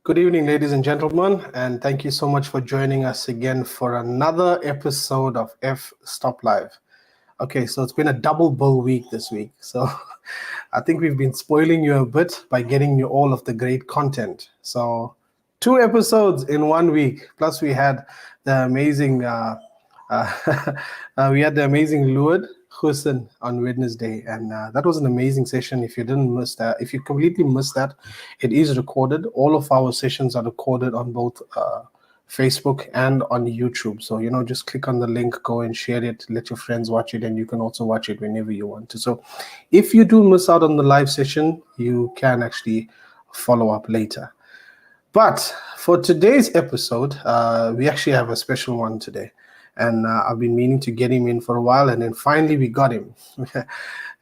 Good evening, ladies and gentlemen, and thank you so much for joining us again for another episode of F Stop Live. Okay, so it's been a double bill week this week. So I think we've been spoiling you a bit by getting you all of the great content. So 2 episodes in 1 week, plus we had the amazing we had the amazing Luad Hussein on Wednesday, and that was an amazing session. If you didn't miss that, if you completely missed that, it is recorded. All of our sessions are recorded on both Facebook and on YouTube. So, just click on the link, go and share it, let your friends watch it, and you can also watch it whenever you want to. So if you do miss out on the live session, you can actually follow up later. But for today's episode, we actually have a special one today. And I've been meaning to get him in for a while, and then finally we got him.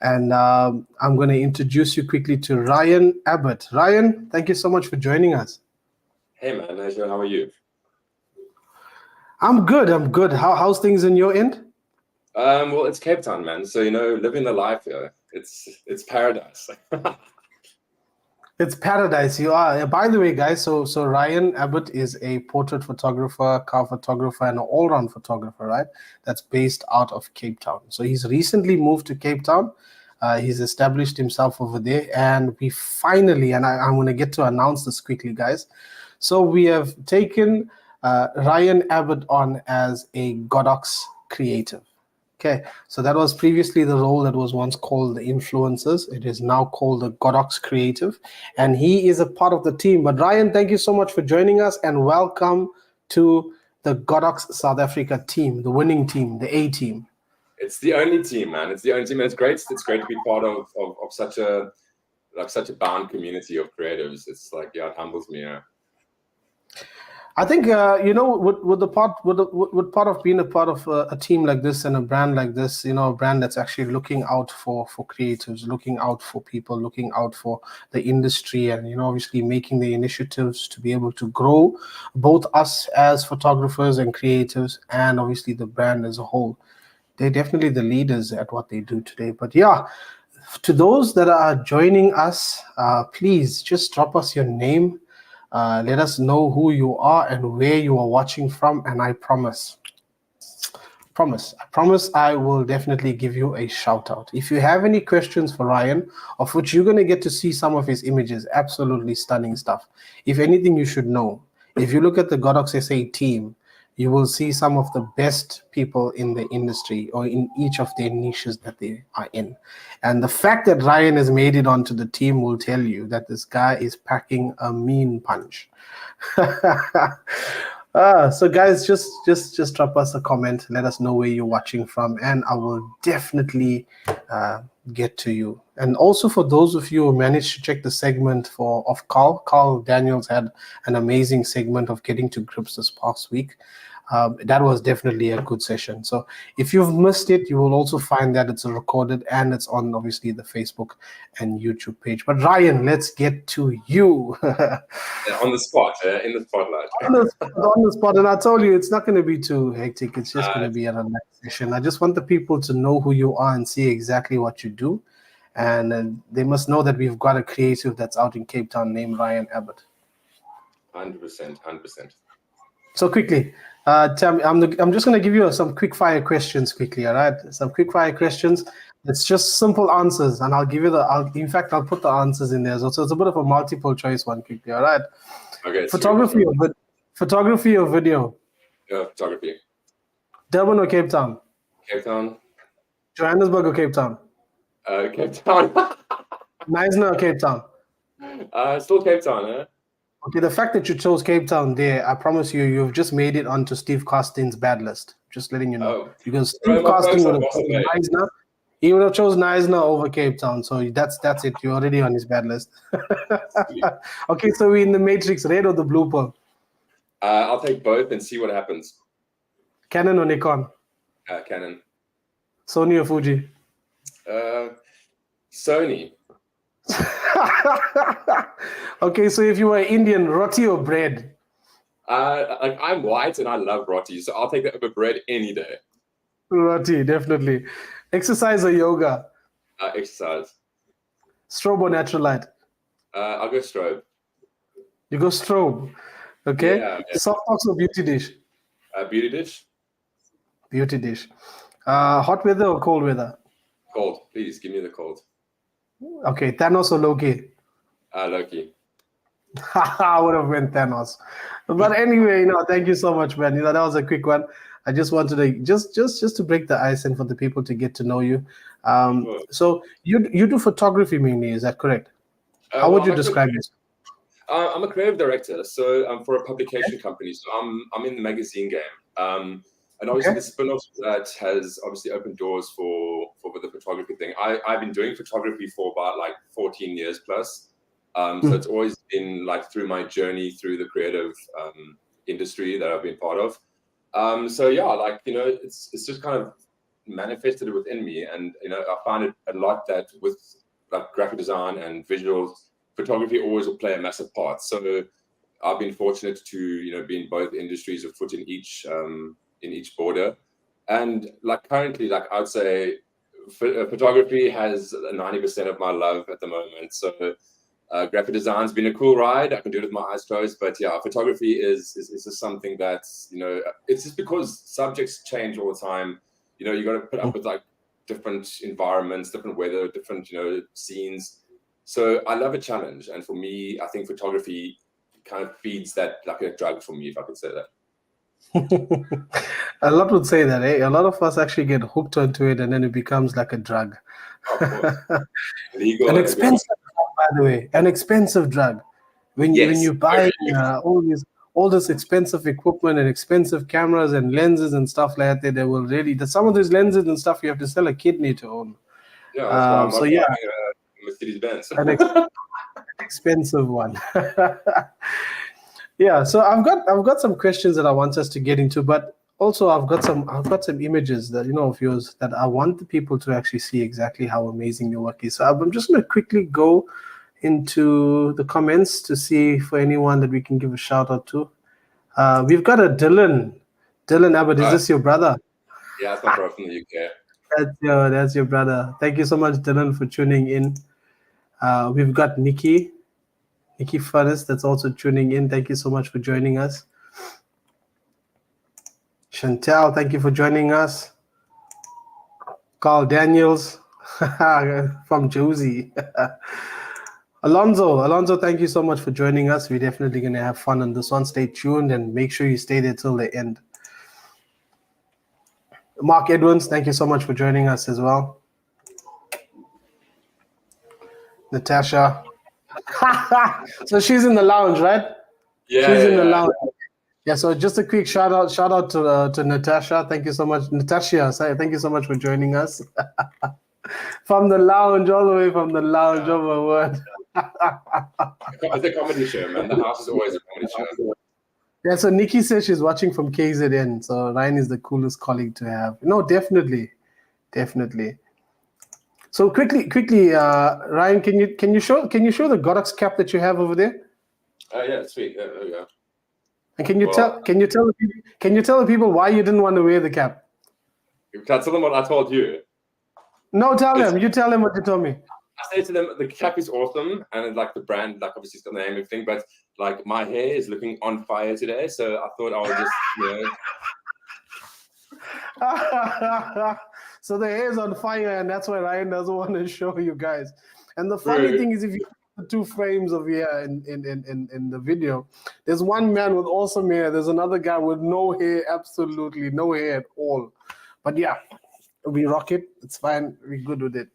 And I'm going to introduce you quickly to Ryan Abbott. Ryan, thank you so much for joining us. Hey man, how are you? I'm good. How's things in your end? Well, it's Cape Town, man. So living the life here. It's paradise. It's paradise. You are. By the way, guys, so Ryan Abbott is a portrait photographer, car photographer, and an all-round photographer, right? That's based out of Cape Town. So he's recently moved to Cape Town. He's established himself over there, and we finally, and I'm going to get to announce this quickly, guys. So we have taken Ryan Abbott on as a Godox creative. Okay, so that was previously the role that was once called the influencers. It is now called the Godox creative, and he is a part of the team. But Ryan, thank you so much for joining us, and welcome to the Godox South Africa team, the winning team, the A team. It's the only team, man. It's the only team. And it's great. It's great to be part of such a bound community of creatives. It's like, yeah, it humbles me. Yeah. I think with part of being a part of a team like this and a brand like this, a brand that's actually looking out for creatives, looking out for people, looking out for the industry, and obviously making the initiatives to be able to grow both us as photographers and creatives, and obviously the brand as a whole. They're definitely the leaders at what they do today. But yeah, to those that are joining us, please just drop us your name. Let us know who you are and where you are watching from, and I promise I will definitely give you a shout out. If you have any questions for Ryan, of which you're going to get to see some of his images, absolutely stunning stuff. If anything you should know, if you look at the Godox SA team, you will see some of the best people in the industry or in each of their niches that they are in. And the fact that Ryan has made it onto the team will tell you that this guy is packing a mean punch. So guys, just drop us a comment. Let us know where you're watching from, and I will definitely get to you. And also for those of you who managed to check the segment of Carl Daniels had an amazing segment of getting to grips this past week. That was definitely a good session. So if you've missed it, you will also find that it's recorded and it's on obviously the Facebook and YouTube page. But Ryan, let's get to you. On the spot, in the spotlight. on the spot. And I told you, it's not going to be too hectic. It's just going to be a relaxed session. I just want the people to know who you are and see exactly what you do. And they must know that we've got a creative that's out in Cape Town named Ryan Abbott. 100%. So quickly, tell me, I'm just going to give you some quick fire questions quickly, all right? Some quick fire questions. It's just simple answers, and I'll give you I'll put the answers in there. So it's a bit of a multiple choice one quickly, all right? Okay. Photography or video? Yeah, photography. Durban or Cape Town? Cape Town. Johannesburg or Cape Town? Cape Town. Knysna or Cape Town? Still Cape Town, eh? Okay, the fact that you chose Cape Town there, I promise you've just made it onto Steve Costin's bad list. Just letting you know. Oh. Because Steve Costin would have chosen Knysna. He would have chosen Knysna over Cape Town. So that's it. You're already on his bad list. Okay, so we're in the Matrix, red or the blue pearl? I'll take both and see what happens. Canon or Nikon? Canon. Sony or Fuji? Sony. Okay, so if you were Indian, roti or bread? I'm white and I love roti, so I'll take that over bread any day. Roti, definitely. Exercise or yoga? Exercise. Strobe or natural light? I'll go strobe. You go strobe. Okay. Yeah, Soft box or beauty dish? beauty dish. Beauty dish. Hot weather or cold weather? Cold, please give me the cold. Okay. Thanos or Loki? Loki. I would have went Thanos. But anyway, thank you so much, man. That was a quick one. I just wanted to just to break the ice and for the people to get to know you. Sure. So you do photography mainly, is that correct? How Well, would you describe it? I'm a creative director, so I'm for a publication company. So I'm in the magazine game, and obviously the spin-off that has obviously opened doors for the photography thing. I've been doing photography for about like 14 years plus. So it's always been like through my journey through the creative industry that I've been part of. So yeah, like it's just kind of manifested within me, and I find it a lot that with like graphic design and visuals, photography always will play a massive part. So I've been fortunate to be in both industries, a foot in each border, and like currently, like I'd say, photography has 90% of my love at the moment. So graphic design's been a cool ride. I can do it with my eyes closed, but yeah, photography is just something that's it's just because subjects change all the time. You got to put up with like different environments, different weather, different scenes. So I love a challenge, and for me, I think photography kind of feeds that like a drug for me, if I could say that. A lot would say that, eh? A lot of us actually get hooked onto it, and then it becomes like a drug. Of course. Legal An and expensive drug, by the way. An expensive drug. When yes, you buy all this expensive equipment and expensive cameras and lenses and stuff like that, they will really. Some of these lenses and stuff you have to sell a kidney to own. Yeah, that's why I'm not yeah, buying a Mercedes Benz. an expensive one. Yeah, so I've got some questions that I want us to get into, but also I've got some images that of yours that I want the people to actually see exactly how amazing your work is. So I'm just going to quickly go into the comments to see for anyone that we can give a shout out to. We've got a Dylan Abbott. Is this your brother? Yeah, it's my brother from the UK. That's your brother. Thank you so much, Dylan, for tuning in. We've got Nikki Furnace that's also tuning in. Thank you so much for joining us. Chantel, thank you for joining us. Carl Daniels from Josie. Alonzo, thank you so much for joining us. We're definitely going to have fun on this one. Stay tuned and make sure you stay there till the end. Mark Edwins, thank you so much for joining us as well. Natasha. So she's in the lounge, right? Yeah, she's in the lounge. Yeah, so just a quick shout out to Natasha. Thank you so much, Natasha. Thank you so much for joining us from the lounge, all the way from the lounge. Oh my word! It's a comedy show, man. The house is always a comedy show. Yeah. So Nikki says she's watching from KZN. So Ryan is the coolest colleague to have. No, definitely. So quickly, Ryan, can you show the Godox cap that you have over there? Yeah, sweet. There we go. And can you tell the people why you didn't want to wear the cap? Can I tell them what I told you? No, tell them. You tell them what you told me. I say to them, the cap is awesome, and like the brand, like obviously it's got the name and everything, but like my hair is looking on fire today, so I thought I would just, So the hair is on fire, and that's why Ryan doesn't want to show you guys. And the funny thing is, if you the two frames of hair in the video, there's one man with awesome hair, there's another guy with no hair, absolutely no hair at all. But yeah, we rock it. It's fine. We're good with it.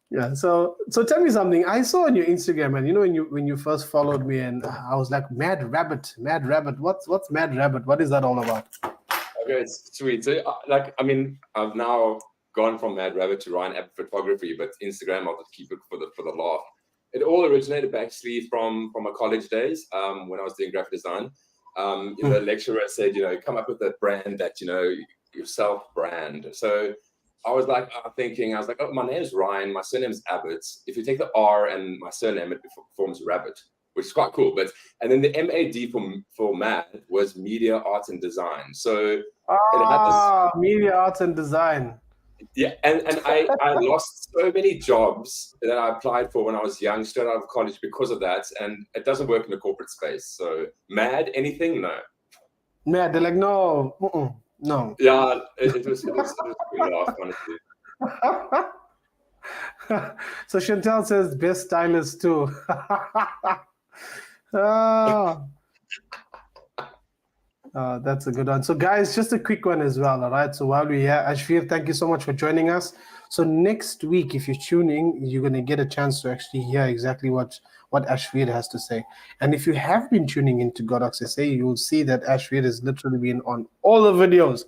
Yeah. So tell me something. I saw on your Instagram, and when you first followed me, and I was like, Mad Rabbit. What's Mad Rabbit? What is that all about? Okay, it's sweet. So, I've now gone from Mad Rabbit to Ryan Abbott Photography, but Instagram, I'll just keep it for the laugh. It all originated actually from my college days when I was doing graphic design. The lecturer said, come up with a brand that, yourself brand. So I was like thinking, oh, my name's Ryan, my surname's Abbott. If you take the R and my surname, it forms Rabbit, which is quite cool. And then the MAD for Mad was Media, Arts and Design. So it had this, Media, Arts and Design. Yeah, and I lost so many jobs that I applied for when I was young, straight out of college because of that, and it doesn't work in the corporate space. So mad, anything? No. Yeah, they're like, no, no. Yeah, it was pretty laugh, honestly. So Chantel says best stylist too. Ah. That's a good one. So, guys, just a quick one as well. All right. So, while we're here, Ashvir, thank you so much for joining us. So, next week, if you're tuning, you're going to get a chance to actually hear exactly what Ashvir has to say. And if you have been tuning into Godox SA, you'll see that Ashvir has literally been on all the videos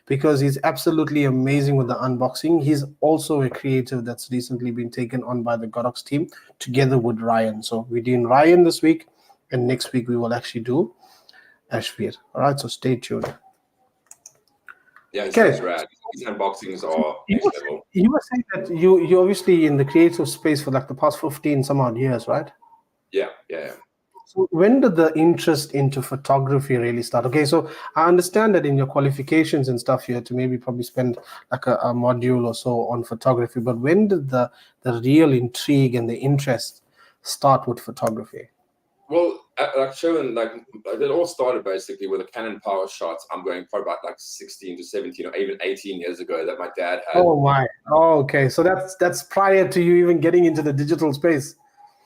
because he's absolutely amazing with the unboxing. He's also a creative that's recently been taken on by the Godox team together with Ryan. So, we're doing Ryan this week, and next week we will actually do Ashvir. All right, so stay tuned. Yeah, it's rad. These unboxings are next level. You were saying that you obviously in the creative space for like the past 15 some odd years, right? Yeah. So when did the interest into photography really start? Okay, so I understand that in your qualifications and stuff you had to maybe probably spend like a module or so on photography, but when did the real intrigue and the interest start with photography? Well, like Sherwin, like it all started basically with a Canon power shot. I'm going probably about like 16 to 17 or even 18 years ago that my dad had. Oh my! Oh, okay, so that's prior to you even getting into the digital space.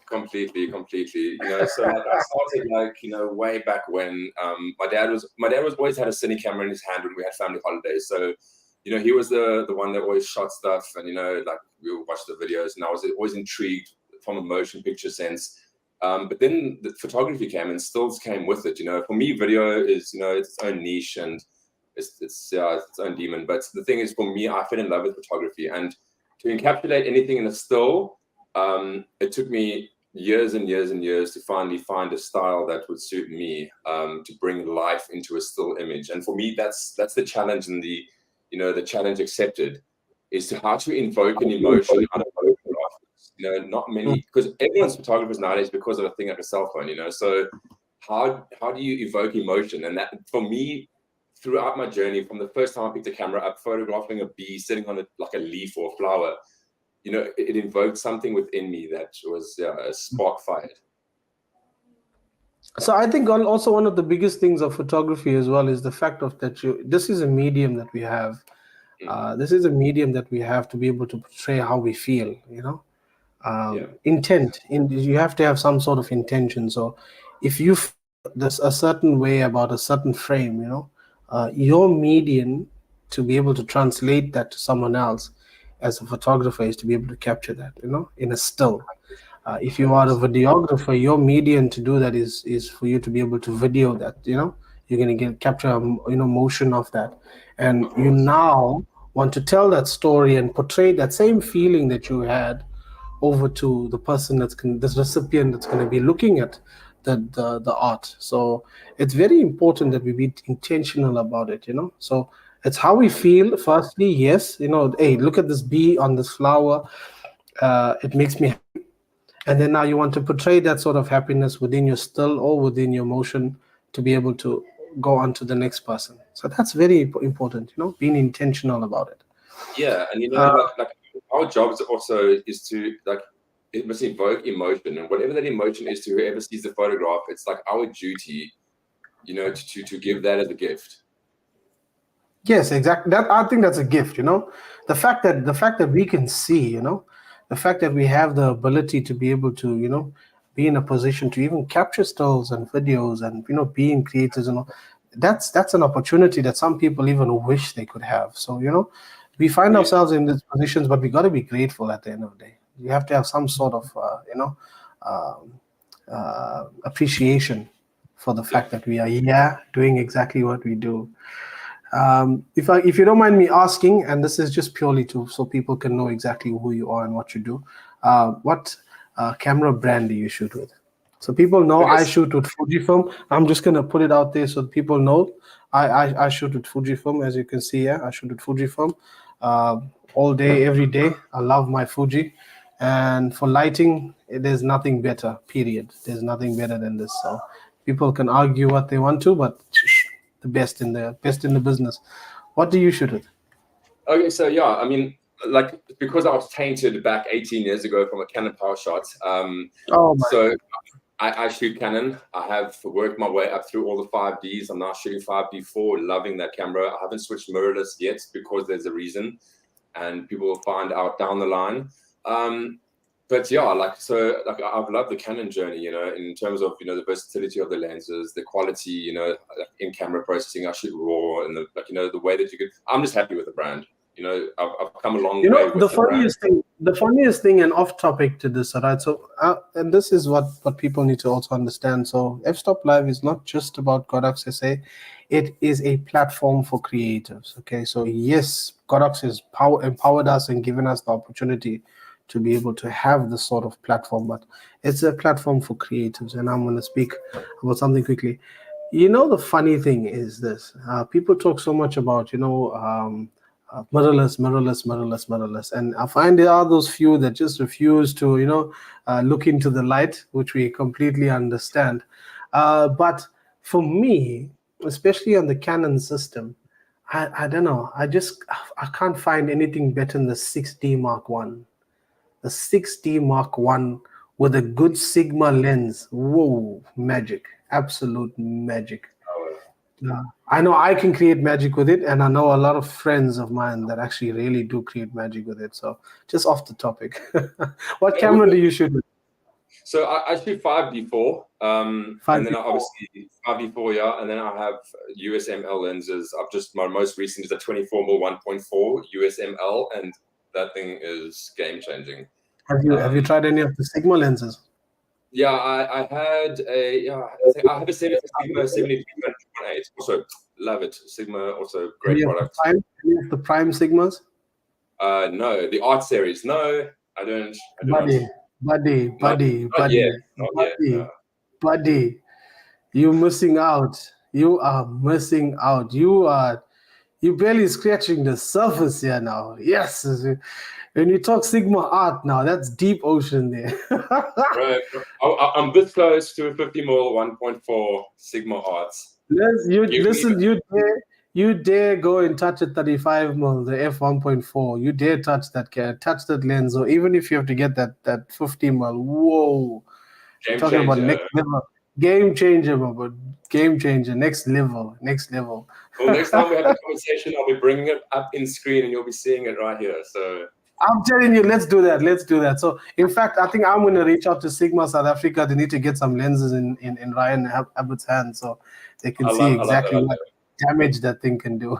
Completely. You know, so like I started like, you know, way back when. My dad was always had a cine camera in his hand when we had family holidays. So, you know, he was the one that always shot stuff, and you know, like we would watch the videos, and I was always intrigued from a motion picture sense. But then the photography came and stills came with it. You know, for me, video is, you know, it's own niche and it's own demon. But the thing is, for me, I fell in love with photography, and to encapsulate anything in a still, it took me years and years and years to finally find a style that would suit me, to bring life into a still image. And for me, that's the challenge, and the challenge accepted is to how to invoke an emotion out of photographs. You know, not many, because everyone's photographers nowadays because of a thing like a cell phone, you know. So how do you evoke emotion? And that, for me, throughout my journey, from the first time I picked a camera up, photographing a bee sitting on like a leaf or a flower, you know, it invoked something within me that was a spark fired. So I think also one of the biggest things of photography as well is the fact of that this is a medium that we have. This is a medium that we have to be able to portray how we feel, you know. Intent, you have to have some sort of intention. So if you feel there's a certain way about a certain frame, you know, your medium to be able to translate that to someone else as a photographer is to be able to capture that, you know, in a still. If you are a videographer, your medium to do that is for you to be able to video that, you know. You're going to capture, you know, motion of that, and you now want to tell that story and portray that same feeling that you had over to the person this recipient that's going to be looking at the art. So it's very important that we be intentional about it, you know. So it's how we feel. Firstly, yes, you know, hey, look at this bee on this flower. It makes me happy. And then now you want to portray that sort of happiness within your still or within your motion to be able to go on to the next person. So that's very important, you know, being intentional about it. Yeah, and you know, like our jobs also is to, like, it must evoke emotion, and whatever that emotion is to whoever sees the photograph, it's like our duty, you know, to give that as a gift. Yes, exactly. That, I think that's a gift, you know. The fact that we can see, you know, the fact that we have the ability to be able to, you know, be in a position to even capture stills and videos and, you know, being creators and all, that's an opportunity that some people even wish they could have. So, you know, we find ourselves in these positions, but we got to be grateful at the end of the day. You have to have some sort of, appreciation for the fact that we are here doing exactly what we do. If you don't mind me asking, and this is just purely so people can know exactly who you are and what you do, what camera brand do you shoot with? So people know I shoot with Fujifilm. I'm just gonna put it out there so people know I shoot with Fujifilm. As you can see here, I shoot with Fujifilm all day, every day. I love my Fuji, and for lighting, there's nothing better. Period. There's nothing better than this. So people can argue what they want to, but the best in the business. What do you shoot with? Okay, so yeah, I mean, like because I was tainted back 18 years ago from a Canon power shot. Oh my. So I shoot Canon. I have worked my way up through all the 5Ds. I'm now shooting 5D4, loving that camera. I haven't switched mirrorless yet because there's a reason, and people will find out down the line. But yeah, like I've loved the Canon journey, in terms of the versatility of the lenses, the quality, like in camera processing. I shoot RAW, and the way that you could. I'm just happy with the brand. I've come a long way with the funniest thing, and off topic to this, all right? So, and this is what people need to also understand. So, F-Stop Live is not just about Godox SA. It is a platform for creatives. Okay, so yes, Godox has empowered us and given us the opportunity to be able to have this sort of platform, but it's a platform for creatives. And I'm going to speak about something quickly. The funny thing is this: people talk so much about mirrorless, and I find there are those few that just refuse to look into the light, which we completely understand. But for me, especially on the Canon system, I don't know. I can't find anything better than the 6D Mark One. The 6D Mark One with a good Sigma lens. Whoa, magic! Absolute magic. Yeah. I know I can create magic with it, and I know a lot of friends of mine that actually really do create magic with it. So, just off the topic, what camera do you shoot with? So I shoot 5D4, and then 5D4. obviously 5D4, yeah, and then I have USML lenses. My most recent is a 24mm 1.4 USML, and that thing is game changing. Have you tried any of the Sigma lenses? Yeah, I had I have a Sigma 70-1.8. Also love it. Sigma, also great product. Any of the Prime Sigmas? No, the Art series. No, I don't. Buddy, you're missing out. You are missing out. You barely scratching the surface here now. Yes. When you talk Sigma Art now, that's deep ocean there. Right. I'm this close to a 50mm 1.4 Sigma Arts. You dare go and touch a 35mm, the f1.4. You dare touch that lens, or even if you have to get that 50mm. Whoa. Game Talking changer. about next level. Game changer, but game changer. Next level. Well, next time we have a conversation, I'll be bringing it up in screen, and you'll be seeing it right here. So I'm telling you, let's do that. So, in fact, I think I'm going to reach out to Sigma South Africa. They need to get some lenses in Ryan Abbott's hands so they can see exactly what damage that thing can do.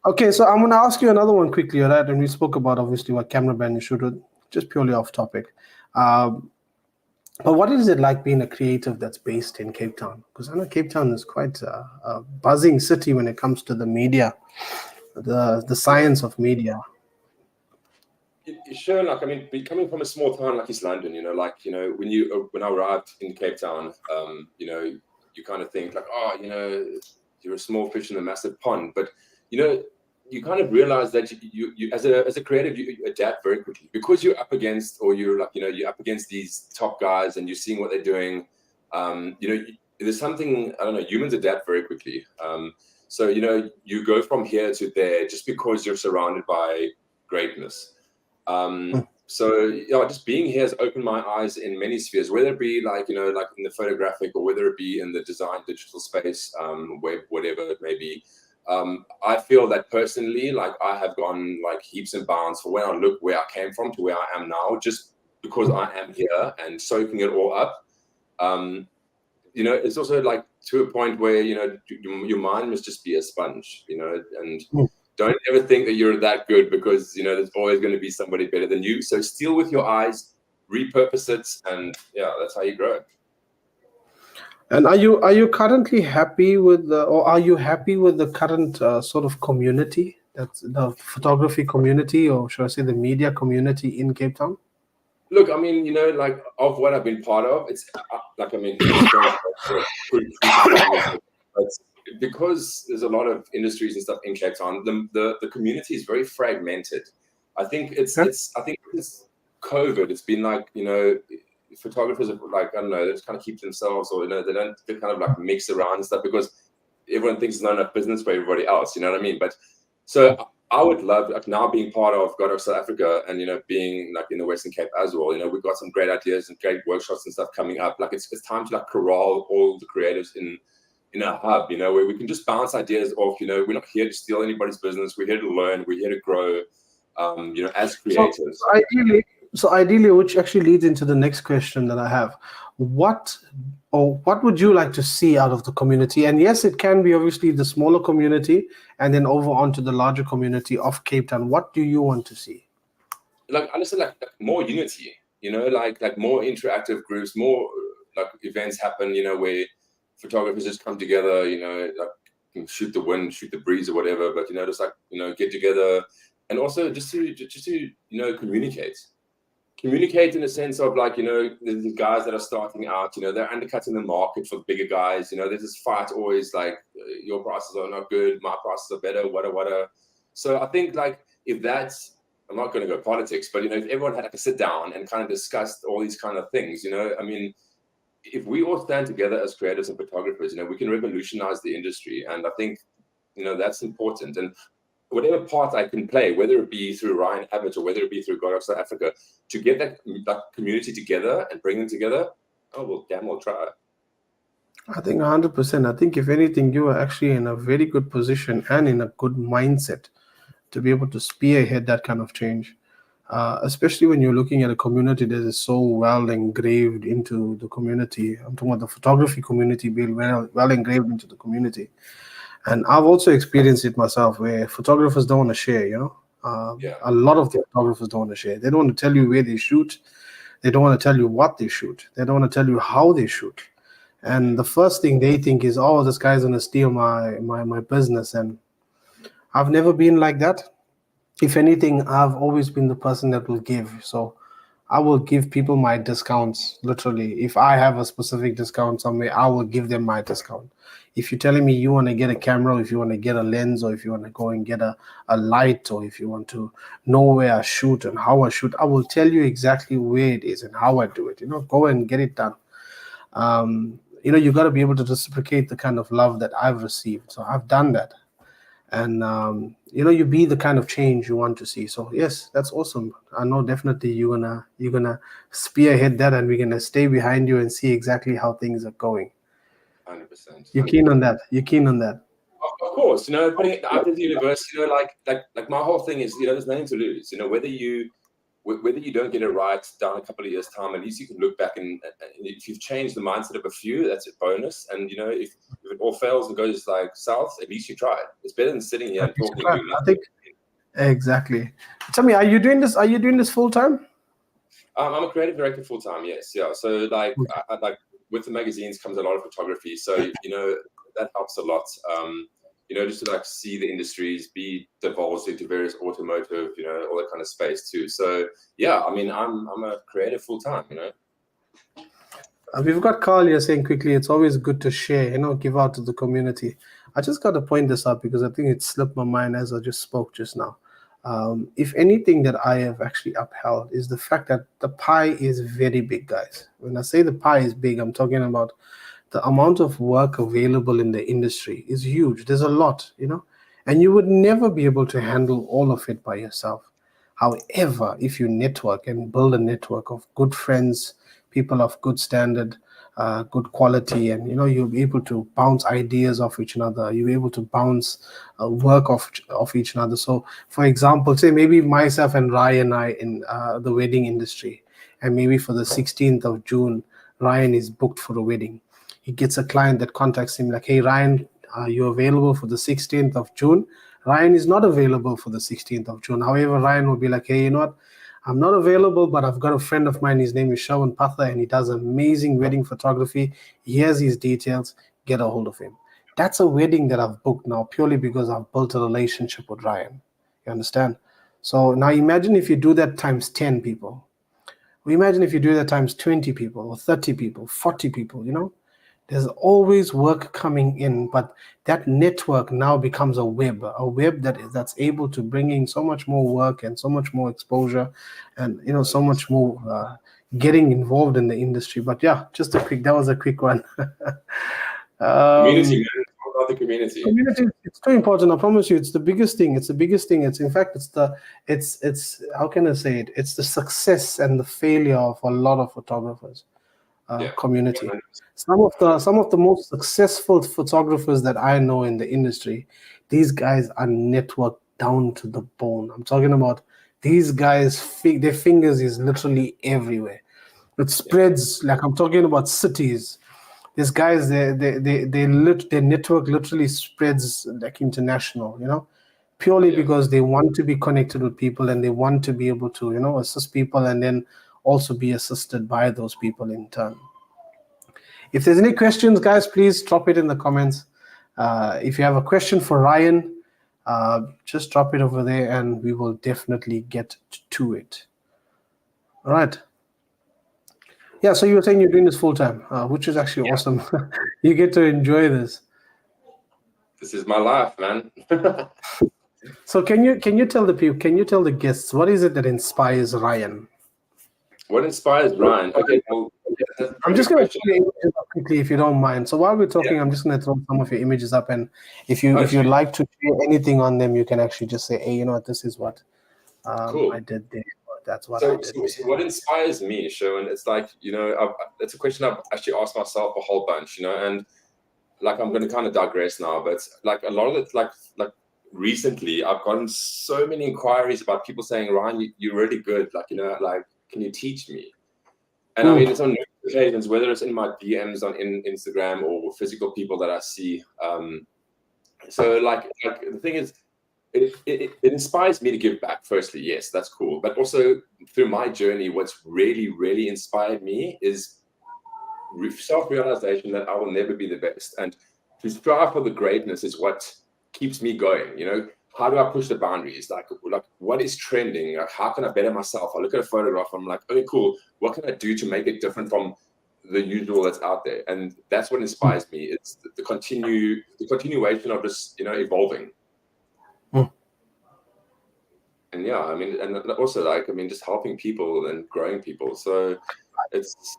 Okay, so I'm going to ask you another one quickly, all right? And we spoke about, obviously, what camera brand you shoot with, just purely off topic. But what is it like being a creative that's based in Cape Town? Because I know Cape Town is quite a buzzing city when it comes to the media. The science of media. Sure, like I mean, coming from a small town like East London, when I arrived in Cape Town, you kind of think like, you're a small fish in a massive pond, but you kind of realize that you as a creative, you adapt very quickly because you're up against, or you're up against these top guys and you're seeing what they're doing. There's something, I don't know, humans adapt very quickly. So, you go from here to there just because you're surrounded by greatness. So, just being here has opened my eyes in many spheres, whether it be like in the photographic, or whether it be in the design digital space, web, whatever it may be. I feel that personally, like I have gone like heaps and bounds for when I look where I came from to where I am now, just because I am here and soaking it all up. It's also like to a point where, your mind must just be a sponge, and don't ever think that you're that good, because, there's always going to be somebody better than you. So steal with your eyes, repurpose it, and that's how you grow. And are you currently happy with or are you happy with the current sort of community, that's the photography community, or should I say the media community in Cape Town? Look, I mean, like of what I've been part of, it's like, I mean, because there's a lot of industries and stuff in Cape Town, the community is very fragmented. I think it's COVID. It's been like, photographers are like, I don't know, they just kind of keep themselves, or they kind of like mix around and stuff, because everyone thinks there's not enough business for everybody else. You know what I mean? But so I would love, like, now being part of Godox South Africa and, you know, being like in the Western Cape as well, you know, we've got some great ideas and great workshops and stuff coming up. Like it's time to like corral all the creatives in a hub, you know, where we can just bounce ideas off. You know, we're not here to steal anybody's business. We're here to learn. We're here to grow, you know, as creators. So ideally, which actually leads into the next question that I have. What would you like to see out of the community? And yes, it can be obviously the smaller community and then over onto the larger community of Cape Town. What do you want to see? Like, honestly, like more unity, you know, like more interactive groups, more like events happen, you know, where photographers just come together, you know, like shoot the wind, shoot the breeze or whatever, but, you know, just like, you know, get together and also just to you know, communicate in a sense of like, you know, the guys that are starting out, you know, they're undercutting the market for the bigger guys. You know, there's this fight always like, your prices are not good, my prices are better, whatever. So I think like if that's, I'm not going to go politics, but, you know, if everyone had like a sit down and kind of discussed all these kind of things, you know, I mean, if we all stand together as creators and photographers, you know, we can revolutionize the industry. And I think, you know, that's important. And whatever part I can play, whether it be through Ryan Abbott or whether it be through Godox South Africa, to get that community together and bring them together, well, damn, we'll try. I think 100%. I think if anything, you are actually in a very good position and in a good mindset to be able to spearhead that kind of change, especially when you're looking at a community that is so well engraved into the community. I'm talking about the photography community being well engraved into the community. And I've also experienced it myself where photographers don't want to share, you know. A lot of the photographers don't want to share. They don't want to tell you where they shoot. They don't want to tell you what they shoot. They don't want to tell you how they shoot. And the first thing they think is, oh, this guy's going to steal my business. And I've never been like that. If anything, I've always been the person that will give. So I will give people my discounts, literally. If I have a specific discount somewhere, I will give them my discount. If you're telling me you want to get a camera, if you want to get a lens, or if you want to go and get a light, or if you want to know where I shoot and how I shoot, I will tell you exactly where it is and how I do it. You know, go and get it done. You know, you got to be able to reciprocate the kind of love that I've received. So I've done that. And, you know, you be the kind of change you want to see. So, yes, that's awesome. I know definitely you're gonna spearhead that, and we're going to stay behind you and see exactly how things are going. 100%. You're keen on that? You're keen on that? Of course, you know, putting it out of the universe, you know, like my whole thing is, you know, there's nothing to lose. You know, whether you don't get it right down a couple of years' time, at least you can look back and if you've changed the mindset of a few, that's a bonus. And, you know, if it all fails and goes like south, at least you tried. It's better than sitting here and talking. I think exactly. Tell me, are you doing this full time? I'm a creative director full time. Yes, yeah. So like, I like with the magazines comes a lot of photography. So, you know, that helps a lot. You know, just to like see the industries be divulged into various automotive, you know, all that kind of space too. So yeah, I mean, I'm a creative full time, you know. We've got Carl here saying quickly, it's always good to share, you know, give out to the community. I just got to point this out because I think it slipped my mind as I just spoke just now. If anything that I have actually upheld is the fact that the pie is very big, guys. When I say the pie is big, I'm talking about the amount of work available in the industry is huge. There's a lot, you know, and you would never be able to handle all of it by yourself. However, if you network and build a network of good friends, people of good standard, good quality, and, you know, you'll be able to bounce ideas off each other. You'll be able to bounce work off each other. So, for example, say maybe myself and Ryan are in the wedding industry, and maybe for the 16th of June, Ryan is booked for a wedding. He gets a client that contacts him like, hey, Ryan, are you available for the 16th of June? Ryan is not available for the 16th of June. However, Ryan will be like, hey, you know what? I'm not available, but I've got a friend of mine. His name is Sherwin Pather, and he does amazing wedding photography. Here's his details. Get a hold of him. That's a wedding that I've booked now purely because I've built a relationship with Ryan. You understand? So now imagine if you do that times 10 people. Imagine if you do that times 20 people or 30 people, 40 people, you know? There's always work coming in, but that network now becomes a web that's able to bring in so much more work and so much more exposure, and, you know, so much more getting involved in the industry. But yeah, that was a quick one. Community, about the community. Community, it's too important. I promise you, it's the biggest thing. It's the biggest thing. It's, in fact, it's how can I say it? It's the success and the failure of a lot of photographers. Community. 100%. Some of the most successful photographers that I know in the industry, these guys are networked down to the bone. I'm talking about these guys. Their fingers is literally everywhere. It spreads, like I'm talking about cities. These guys, their network literally spreads like international. Purely because they want to be connected with people and they want to be able to assist people and then also be assisted by those people in turn. If there's any questions, guys, please drop it in the comments. If you have a question for Ryan, just drop it over there and we will definitely get to it. All right. Yeah, so you were saying you're doing this full time, which is actually awesome. You get to enjoy this. This is my life, man. So can you tell the people, can you tell the guests, what is it that inspires Ryan? What inspires Ryan? Okay, well, I'm just going to show you images up quickly, if you don't mind. So while we're talking, I'm just going to throw some of your images up, and if you'd like to share anything on them, you can actually just say, hey, you know what, this is what I did there. That's what I did. So what inspires me, Sherwin? It's like, it's a question I've actually asked myself a whole bunch, and like I'm going to kind of digress now, but like a lot of it, like recently, I've gotten so many inquiries about people saying, Ryan, you're really good. Like, can you teach me? And I mean, it's on occasions, whether it's in my DMs in Instagram or physical people that I see. So like the thing is, it inspires me to give back. Firstly, yes, that's cool. But also through my journey, what's really, really inspired me is self-realization that I will never be the best. And to strive for the greatness is what keeps me going. How do I push the boundaries? Like what is trending? Like, how can I better myself? I look at a photograph, I'm like, okay, cool. What can I do to make it different from the usual that's out there? And that's what inspires me. It's the continuation of this, evolving. And I mean, and also just helping people and growing people. So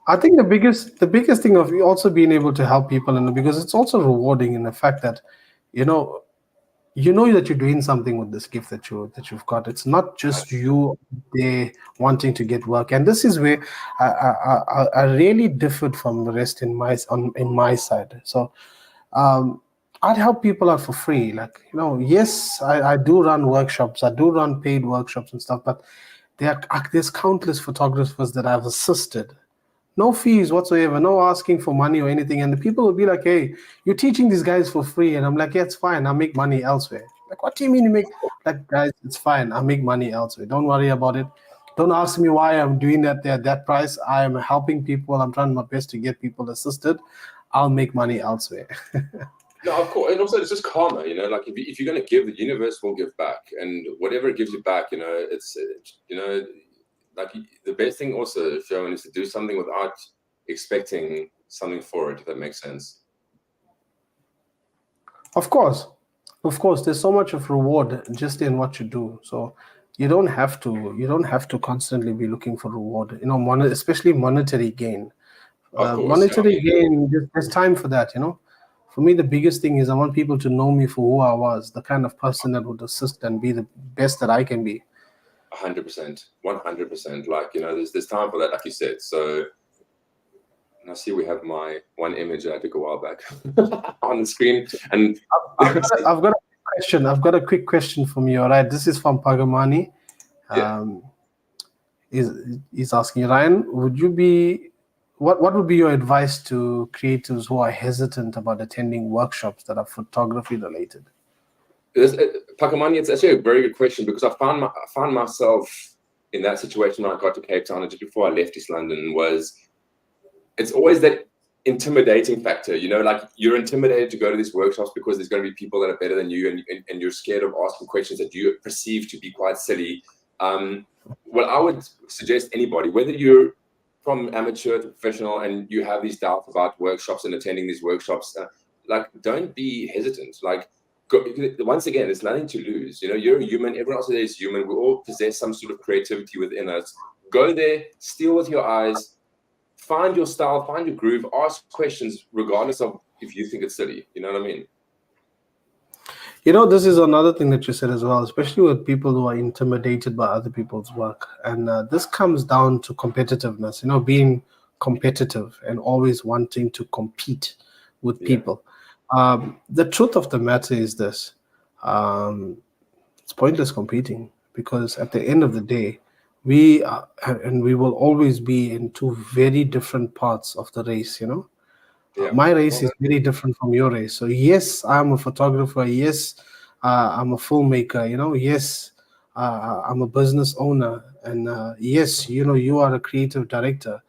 I think the biggest thing of also being able to help people, and because it's also rewarding in the fact that, you know that you're doing something with this gift that you've got. It's not just you there wanting to get work, and this is where I really differed from the rest in my side. So I'd help people out for free. Like, yes, I do run workshops, I do run paid workshops and stuff, but there's countless photographers that I've assisted. No fees whatsoever, no asking for money or anything. And the people will be like, hey, you're teaching these guys for free. And I'm like, yeah, it's fine. I'll make money elsewhere. Like, what do you mean you make? Like, guys, it's fine. I'll make money elsewhere. Don't worry about it. Don't ask me why I'm doing that at that price. I am helping people. I'm trying my best to get people assisted. I'll make money elsewhere. No, of course. And also it's just karma, like if you're going to give, the universe will give back. And whatever it gives you back, it's, like the best thing also, Sherwin, is to do something without expecting something for it, if that makes sense. Of course, there's so much of reward just in what you do. So you don't have to constantly be looking for reward, especially monetary gain. Monetary gain, there's time for that, For me, the biggest thing is I want people to know me for who I was, the kind of person that would assist and be the best that I can be. 100%, 100%. Like, there's time for that, like you said. So, and I see we have my one image that I took a while back on the screen. And I've got a question. I've got a quick question from you. All right, this is from Pagamani. He's asking, Ryan, what would be your advice to creatives who are hesitant about attending workshops that are photography related? Pakamani, it's actually a very good question, because I found myself in that situation when I got to Cape Town, and just before I left East London, it's always that intimidating factor, like you're intimidated to go to these workshops because there's going to be people that are better than you, and you're scared of asking questions that you perceive to be quite silly. Well, I would suggest anybody, whether you're from amateur to professional and you have these doubts about workshops and attending these workshops, like, don't be hesitant. Like, once again, there's nothing to lose. You're a human. Everyone else there is human. We all possess some sort of creativity within us. Go there, steal with your eyes, find your style, find your groove, ask questions regardless of if you think it's silly. You know what I mean? This is another thing that you said as well, especially with people who are intimidated by other people's work. And this comes down to competitiveness, being competitive and always wanting to compete with Yeah, people. The truth of the matter is this. Um, it's pointless competing because at the end of the day, we are, and we will always be in two very different parts of the race. yeah. My race Well, is very different from your race. So yes, I'm a photographer. Yes, I'm a filmmaker. Yes, I'm a business owner, and yes, you are a creative director.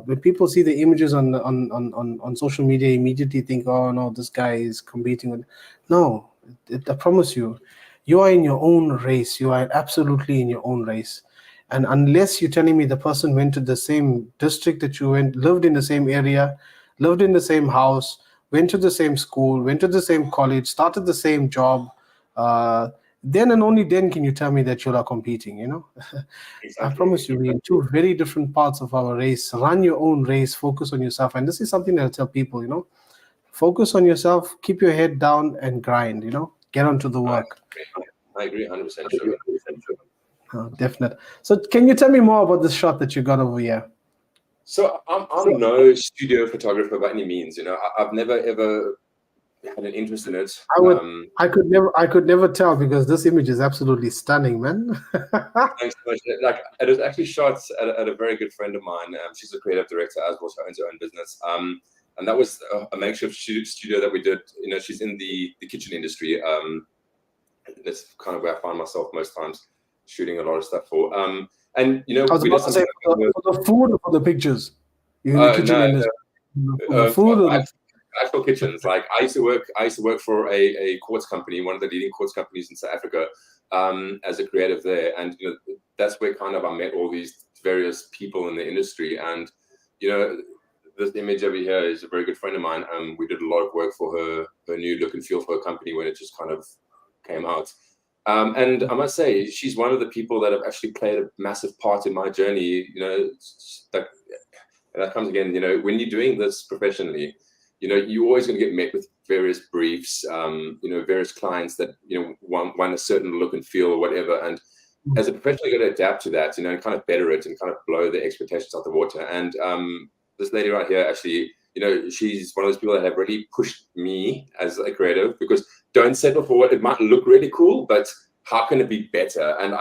When people see the images on social media, immediately think, oh no, this guy is competing with. No, I promise you, you are in your own race. You are absolutely in your own race. And unless you're telling me the person went to the same district that you went, lived in the same area, lived in the same house, went to the same school, went to the same college, started the same job, uh, then and only then can you tell me that you are competing. I exactly, promise you, we're in two very different parts of our race. Run your own race, focus on yourself. And this is something that I tell people. Focus on yourself, keep your head down and grind. Get onto the I work. I agree 100%, Sherwin. Definite. So can you tell me more about this shot that you got over here? So I'm no studio photographer by any means. I've never ever had an interest in it. I would I could never tell because this image is absolutely stunning, man. Thanks so much. Like, it was actually shot at a very good friend of mine. She's a creative director as well. She owns her own business. And that was a makeshift studio that we did. She's in the kitchen industry. That's kind of where I find myself most times shooting a lot of stuff for. And I was we did about to say something. for the food or for the pictures. You're in the kitchen No, industry. For the food or the actual kitchens. Like, I used to work for a quartz company, one of the leading quartz companies in South Africa, as a creative there. And that's where kind of I met all these various people in the industry. And this image over here is a very good friend of mine. We did a lot of work for her new look and feel for her company when it just kind of came out. And I must say, she's one of the people that have actually played a massive part in my journey. That comes again, when you're doing this professionally, you're always going to get met with various briefs, various clients that, want a certain look and feel or whatever. And as a professional, you got to adapt to that, and kind of better it and kind of blow the expectations out the water. And this lady right here, actually, she's one of those people that have really pushed me as a creative, because don't settle for what it might look really cool, but how can it be better? And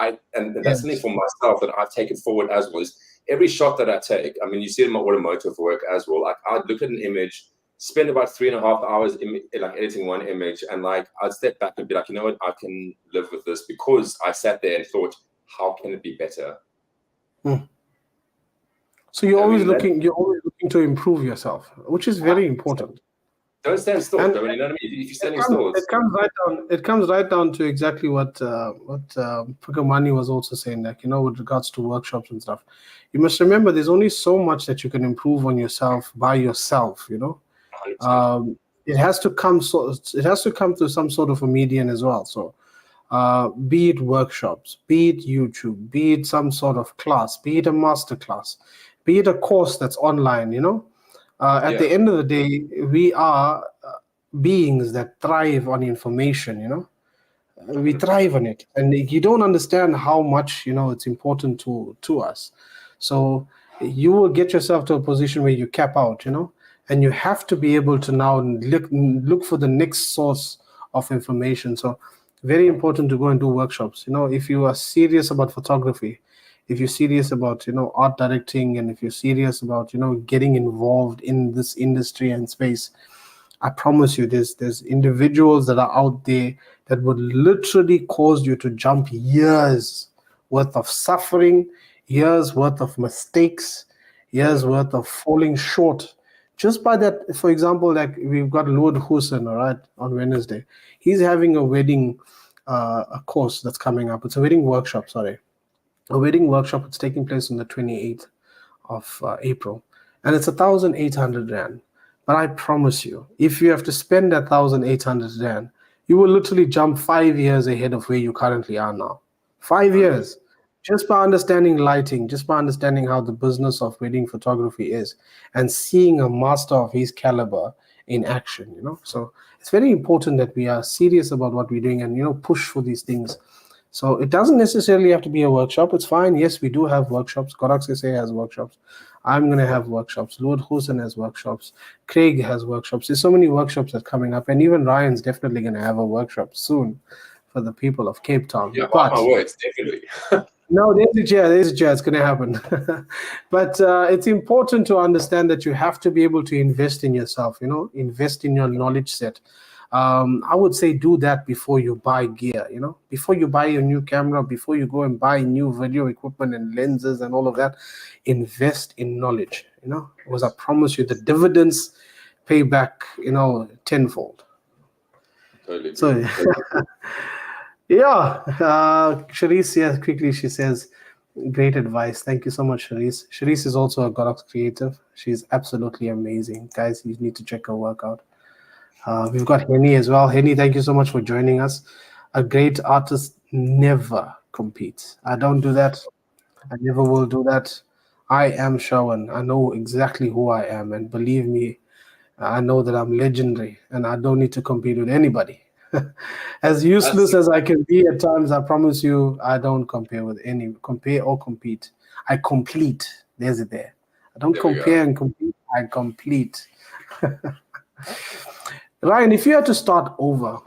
that's something for myself that I've taken forward as well. Is every shot that I take, I mean, you see it in my automotive work as well. Like, I'd look at an image, spend about 3.5 hours like editing one image, and like I'd step back and be like, you know what, I can live with this because I sat there and thought, how can it be better? So you're always looking to improve yourself, which is very important. Don't stand still. And You know what I mean? If you're standing still, it comes right down to exactly what Pukamani was also saying, like, with regards to workshops and stuff. You must remember there's only so much that you can improve on yourself by yourself. 100%. It has to come through some sort of a median as well. So be it workshops, be it YouTube, be it some sort of class, be it a master class, be it a course that's online. At the end of the day, we are beings that thrive on information. We thrive on it, and you don't understand how much it's important to us. So you will get yourself to a position where you cap out, and you have to be able to now look for the next source of information. So very important to go and do workshops. If you are serious about photography, if you're serious about art directing, and if you're serious about getting involved in this industry and space, I promise you there's individuals that are out there that would literally cause you to jump years worth of suffering, years worth of mistakes, years worth of falling short just by that. For example, like, we've got Lord Hussein, all right, on Wednesday. He's having a wedding a course that's coming up. It's a wedding workshop, sorry. A wedding workshop. It's taking place on the 28th of April, and it's 1,800 rand. But I promise you, if you have to spend that 1,800 rand, you will literally jump 5 years ahead of where you currently are now. 5 years, just by understanding lighting, just by understanding how the business of wedding photography is, and seeing a master of his caliber in action, So it's very important that we are serious about what we're doing and, push for these things. So it doesn't necessarily have to be a workshop. It's fine. Yes, we do have workshops. Godox SA has workshops. I'm going to have workshops. Lord Hussein has workshops. Craig has workshops. There's so many workshops that are coming up. And even Ryan's definitely going to have a workshop soon for the people of Cape Town. Yeah, mark my words, definitely. No, there's a chair. It's going to happen. But it's important to understand that you have to be able to invest in yourself, invest in your knowledge set. I would say do that before you buy gear, before you buy a new camera, before you go and buy new video equipment and lenses and all of that, invest in knowledge, because I promise you the dividends pay back, tenfold. Totally. So, yeah, Charisse, yeah, quickly, she says, great advice. Thank you so much, Charisse. Charisse is also a Godox creative. She's absolutely amazing. Guys, you need to check her work out. We've got Henny as well. Henny, thank you so much for joining us. A great artist never competes. I don't do that. I never will do that. I am Sherwin. I know exactly who I am. And believe me, I know that I'm legendary and I don't need to compete with anybody. As useless as I can be at times, I promise you, I don't compare or compete. I complete. There's it there. I don't compare and compete. I complete. Ryan, if you had to start over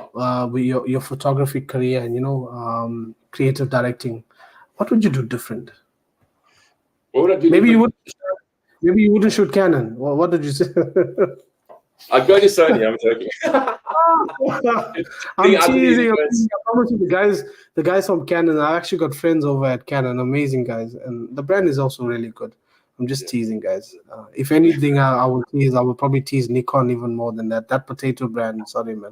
with your photography career and creative directing, what would you do different? What would I do? Maybe you wouldn't shoot Canon. Well, what did you say? I'd go to Sony. I'm joking. I'm teasing. I promise you, the guys from Canon. I actually got friends over at Canon, amazing guys, and the brand is also really good. I'm just teasing, guys. If anything, I will tease. I will probably tease Nikon even more than that. That potato brand. Sorry, man.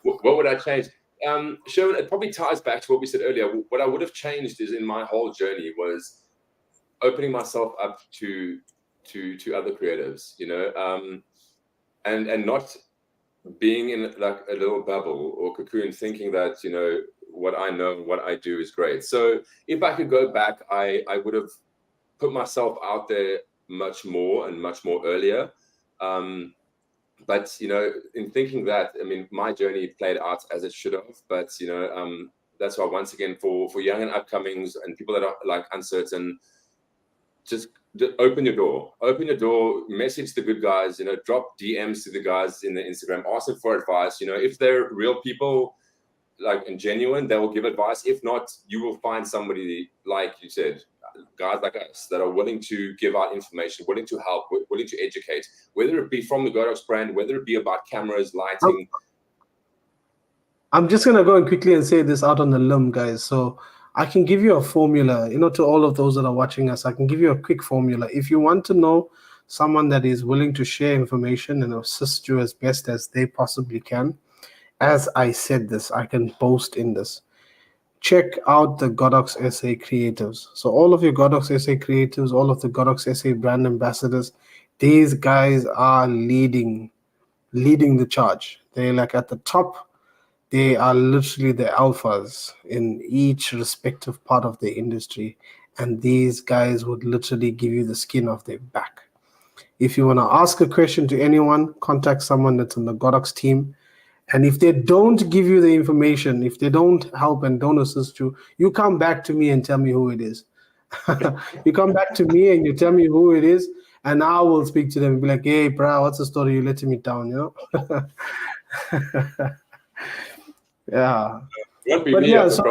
What would I change? Sherwin, it probably ties back to what we said earlier. What I would have changed is in my whole journey was opening myself up to other creatives, and not being in like a little bubble or cocoon, thinking that what I know, what I do is great. So if I could go back, I would have put myself out there much more and much more earlier. But in thinking that, I mean, my journey played out as it should have. But that's why, once again, for young and upcomings and people that are like uncertain, just open your door, message the good guys, drop DMs to the guys in the Instagram, ask them for advice. If they're real people, like, and genuine, they will give advice. If not, you will find somebody, like you said, guys like us that are willing to give out information, willing to help, willing to educate, whether it be from the Godox brand, whether it be about cameras, lighting. I'm just going to go and quickly and say this out on the limb, guys. So I can give you a formula, to all of those that are watching us. I can give you a quick formula. If you want to know someone that is willing to share information and assist you as best as they possibly can, as I said this, I can boast in this. Check out the Godox SA creatives. So all of your Godox SA creatives, all of the Godox SA brand ambassadors, these guys are leading the charge. They're like at the top. They are literally the alphas in each respective part of the industry. And these guys would literally give you the skin off their back. If you want to ask a question to anyone, contact someone that's on the Godox team. And if they don't give you the information, if they don't help and don't assist you, you come back to me and tell me who it is. You come back to me and you tell me who it is, and I will speak to them and be like, hey, bro, what's the story? You letting me down, Yeah. But yeah, so,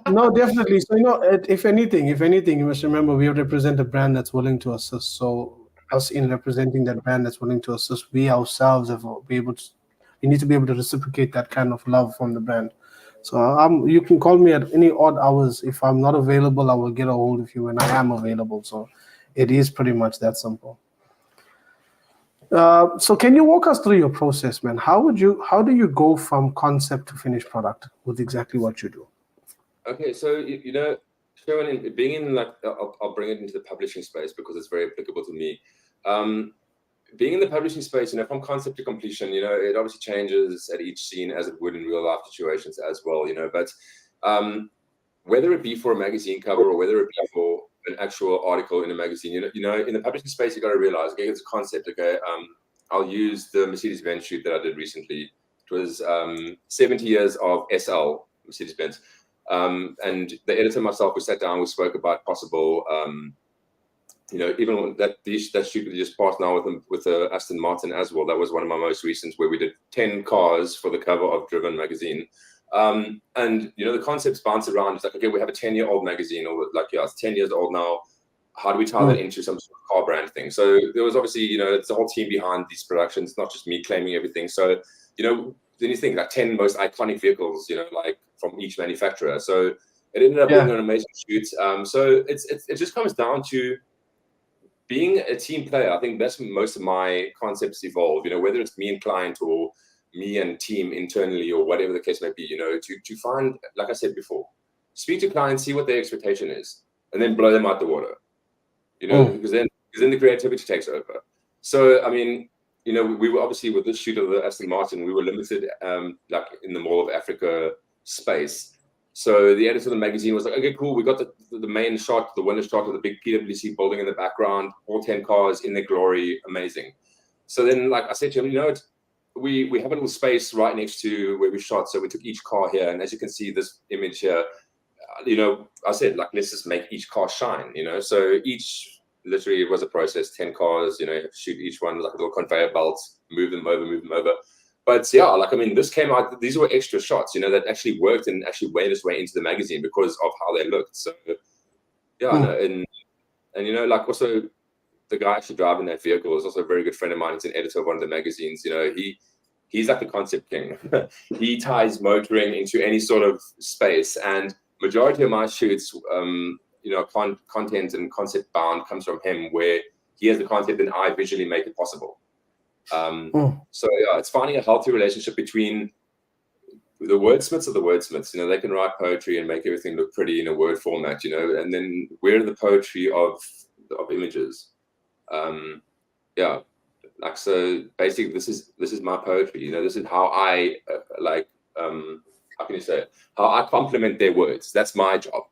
no, definitely. So, if anything, you must remember we represent a brand that's willing to assist. So us in representing that brand that's willing to assist, we ourselves we need to be able to reciprocate that kind of love from the brand. So you can call me at any odd hours. If I'm not available, I will get a hold of you when I am available. So it is pretty much that simple. So can you walk us through your process, man? How do you go from concept to finished product with exactly what you do? Okay, so Sherwin, being in I'll bring it into the publishing space because it's very applicable to me. Being in the publishing space, from concept to completion, it obviously changes at each scene as it would in real life situations as well, But whether it be for a magazine cover or whether it be an actual article in a magazine. You know, in the publishing space, you got to realize, okay, it's a concept. Okay, I'll use the Mercedes-Benz shoot that I did recently. It was 70 years of SL Mercedes-Benz, and the editor and myself, we sat down, we spoke about possible. You know, even that shoot we just passed now with Aston Martin as well. That was one of my most recent, where we did 10 cars for the cover of Driven magazine. And you know, the concepts bounce around. It's like, okay, we have a 10-year-old magazine, or like, yeah, it's 10 years old now. How do we tie that into some sort of car brand thing? So there was obviously, you know, it's the whole team behind these productions, not just me claiming everything. So, you know, then you think like 10 most iconic vehicles, you know, like from each manufacturer. So it ended up being an amazing shoot. So it just comes down to being a team player. I think that's most of my concepts evolve, you know, whether it's me and client or me and team internally or whatever the case may be, you know, to find, like I said before, speak to clients, see what their expectation is, and then blow them out the water, you know, because then the creativity takes over. So, I mean, you know, we were obviously with this shoot of the Aston Martin, we were limited, like in the Mall of Africa space. So the editor of the magazine was like, okay, cool. We got the main shot, the winner shot of the big PwC building in the background, all 10 cars in their glory, amazing. So then, like I said to him, you know, we have a little space right next to where we shot. So we took each car here. And as you can see, this image here, you know, I said, like, let's just make each car shine, you know. So each, literally, it was a process, 10 cars, you know, shoot each one like a little conveyor belt, move them over. But yeah, like, I mean, this came out, these were extra shots, you know, that actually worked and actually made its way into the magazine because of how they looked. So yeah, and you know, like, also the guy actually driving that vehicle is also a very good friend of mine. He's an editor of one of the magazines. You know, he's like the concept king. He ties motoring into any sort of space, and majority of my shoots, you know, content and concept bound comes from him, where he has the concept and I visually make it possible. So yeah, it's finding a healthy relationship between the wordsmiths of the wordsmiths. You know, they can write poetry and make everything look pretty in a word format, you know, and then we're the poetry of images. Yeah, like, so basically this is my poetry, you know. This is how I how can you say it? How I complement their words. That's my job.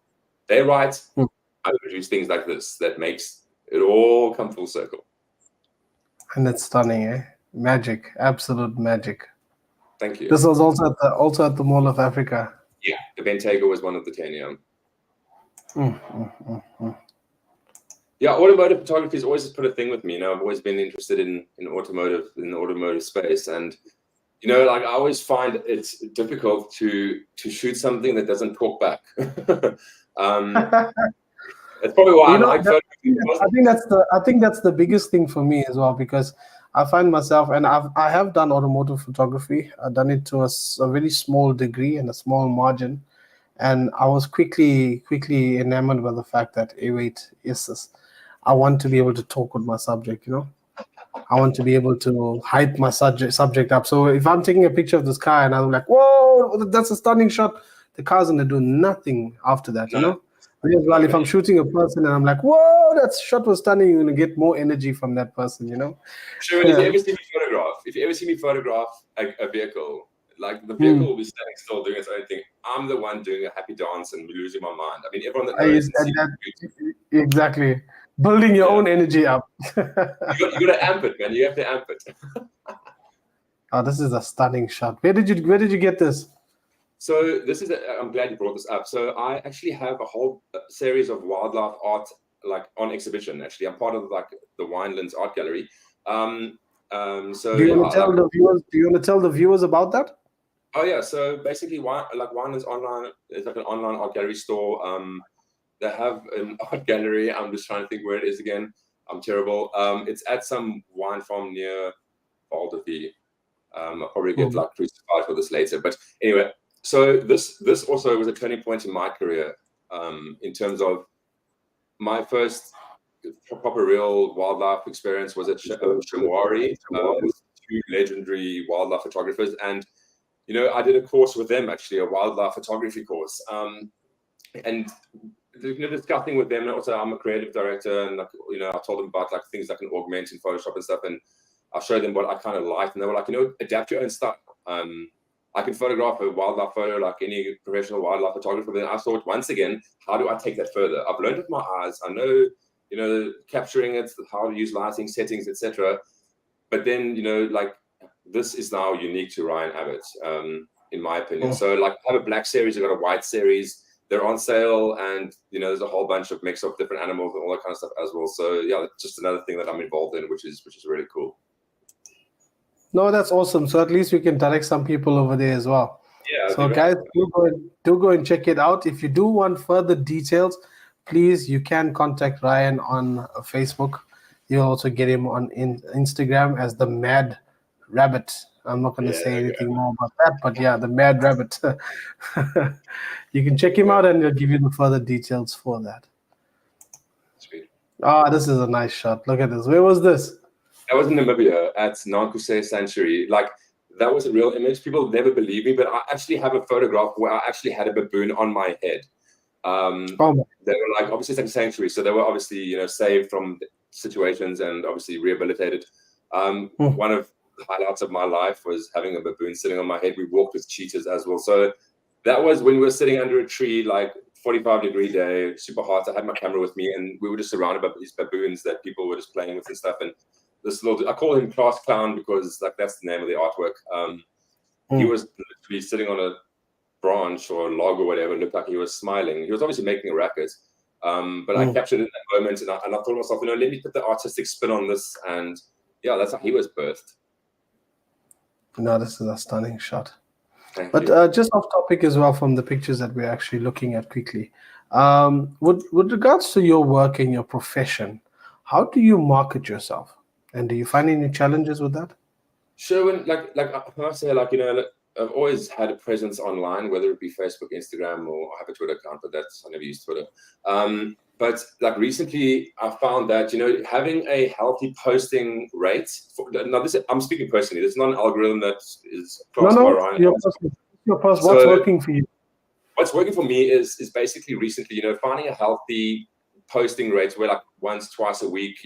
They write, I produce things like this that makes it all come full circle. And it's stunning, eh? Magic, absolute magic. Thank you. This was also at the Mall of Africa. Yeah, the Bentayga was one of the 10. Yeah, automotive photography has always put a thing with me. You know, I've always been interested in the automotive space, and you know, like, I always find it's difficult to shoot something that doesn't talk back. That's probably why I think that's the biggest thing for me as well, because I find myself, and I have done automotive photography. I've done it to a very small degree and a small margin, and I was quickly enamored by the fact that, hey, wait, yes, I want to be able to talk with my subject. You know, I want to be able to hype my subject up. So if I'm taking a picture of this car and I'm like, whoa, that's a stunning shot, the car's gonna do nothing after that. You know. Well, if I'm shooting a person and I'm like, whoa, that shot was stunning, you're going to get more energy from that person, you know? Sure, if you ever see me photograph a vehicle, like, the vehicle will be standing still doing its own thing. I'm the one doing a happy dance and losing my mind. I mean, everyone that knows exactly. Building your own energy up. You got to amp it, man. You have to amp it. Oh, this is a stunning shot. Where did you get this? So this is, I'm glad you brought this up. So I actually have a whole series of wildlife art, like, on exhibition. Actually, I'm part of, like, the Winelands Art Gallery. So do you want to tell the viewers about that? Oh yeah. So basically, Winelands online is like an online art gallery store. They have an art gallery. I'm just trying to think where it is again. I'm terrible. It's at some wine farm near Valdevie. I'll probably get like crucified for this later. But anyway. So this also was a turning point in my career, in terms of my first proper real wildlife experience was at Shamwari, with two legendary wildlife photographers, and you know, I did a course with them, actually, a wildlife photography course, and you know, discussing with them. And also, I'm a creative director, and, like, you know, I told them about, like, things I can augment in Photoshop and stuff, and I showed them what I kind of liked, and they were like, you know, adapt your own style. I can photograph a wildlife photo like any professional wildlife photographer. Then I thought, once again, how do I take that further? I've learned with my eyes. I know, capturing it, how to use lighting settings, etc. But then, like, this is now unique to Ryan Abbott, in my opinion. So, like, I have a black series, I've got a white series. They're on sale, and there's a whole bunch of mix of different animals and all that kind of stuff as well. So yeah, that's just another thing that I'm involved in, which is really cool. No, that's awesome. So at least we can direct some people over there as well. Yeah. So guys, do go and check it out. If you do want further details, please, you can contact Ryan on Facebook. You'll also get him on Instagram as the Mad Rabbit. I'm not going to say anything more about that, but yeah, the Mad Rabbit. You can check him out, and he'll give you the further details for that. Sweet. This is a nice shot. Look at this. Where was this? That was in Namibia at Nankuse Sanctuary. Like, that was a real image. People never believe me, but I actually have a photograph where I actually had a baboon on my head. They were like, obviously it's like a sanctuary, so they were obviously saved from situations and obviously rehabilitated. One of the highlights of my life was having a baboon sitting on my head. We walked with cheetahs as well. So that was when we were sitting under a tree, like 45-degree day, super hot. I had my camera with me, and we were just surrounded by these baboons that people were just playing with and stuff. And this little, I call him Class Clown because like that's the name of the artwork. He was literally sitting on a branch or a log or whatever, looked like he was smiling. He was obviously making a racket. But I captured it in that moment, and I thought to myself, let me put the artistic spin on this. And yeah, that's how he was birthed. No, this is a stunning shot. Thank but you. Just off topic as well from the pictures that we're actually looking at quickly. With regards to your work and your profession, how do you market yourself? And do you find any challenges with that? Sherwin, like I must say, I've always had a presence online, whether it be Facebook, Instagram, or I have a Twitter account, but I never use Twitter. But like recently, I found that having a healthy posting rate. I'm speaking personally. This is not an algorithm that is crossed by Ryan. What's working for you? What's working for me is basically recently, finding a healthy posting rate where like once, twice a week,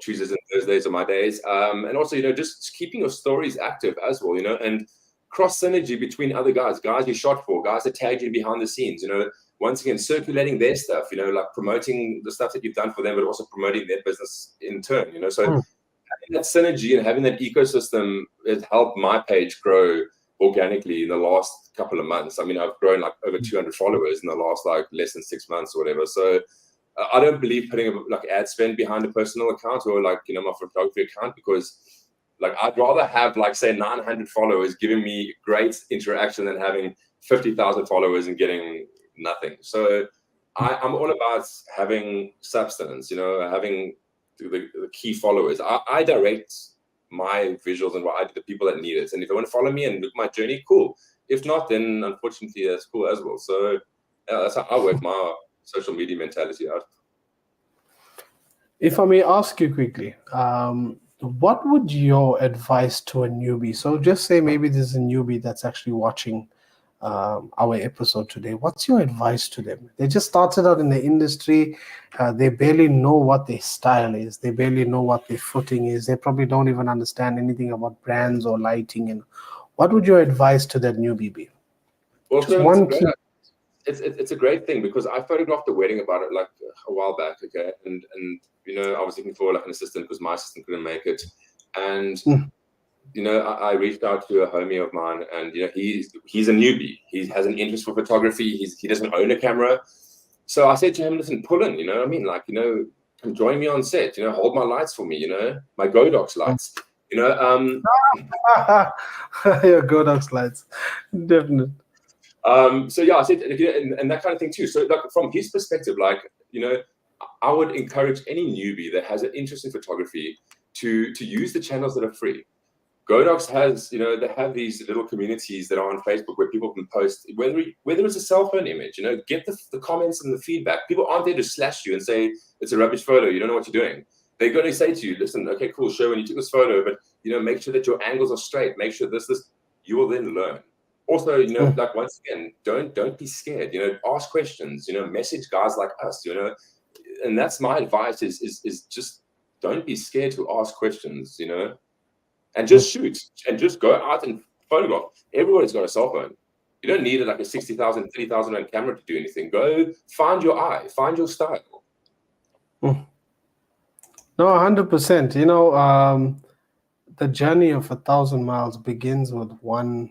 Tuesdays and Thursdays are my days, and also just keeping your stories active as well, and cross synergy between other guys you shot for, guys that tagged you behind the scenes, once again circulating their stuff, like promoting the stuff that you've done for them, but also promoting their business in turn, so having that synergy and having that ecosystem has helped my page grow organically in the last couple of months. I mean, I've grown like over 200 followers in the last like less than 6 months or whatever. So I don't believe putting like ad spend behind a personal account or like my photography account, because like I'd rather have like say 900 followers giving me great interaction than having 50,000 followers and getting nothing. So I'm all about having substance, having the key followers. I direct my visuals and what I do to people that need it, and if they want to follow me and look my journey, cool. If not, then unfortunately that's cool as well. So yeah, that's how I work my social media mentality out. If I may ask you quickly, what would your advice to a newbie? So just say maybe there's a newbie that's actually watching our episode today. What's your advice to them? They just started out in the industry. They barely know what their style is. They barely know what their footing is. They probably don't even understand anything about brands or lighting. And what would your advice to that newbie be? Well, just one key. It's a great thing, because I photographed a wedding about it like a while back, okay, and I was looking for like an assistant because my assistant couldn't make it, and I reached out to a homie of mine, and he's a newbie. He has an interest for photography. He doesn't own a camera, so I said to him, listen, pull in, come join me on set, hold my lights for me, my Godox lights, Your Godox lights, definitely. So yeah, I said, and that kind of thing too. So like from his perspective, like, I would encourage any newbie that has an interest in photography to use the channels that are free. Godox has, they have these little communities that are on Facebook where people can post, whether it's a cell phone image, get the comments and the feedback. People aren't there to slash you and say, it's a rubbish photo, you don't know what you're doing. They're going to say to you, listen, okay, cool, Sherwin, you took this photo, but, make sure that your angles are straight. Make sure this, you will then learn. Also, like once again, don't be scared. Ask questions. Message guys like us. And that's my advice: is just don't be scared to ask questions. And just shoot and just go out and photograph. Everybody's got a cell phone. You don't need like a 60,000, 30,000 rand camera to do anything. Go find your eye, find your style. No, 100%. You know, the journey of 1,000 miles begins with one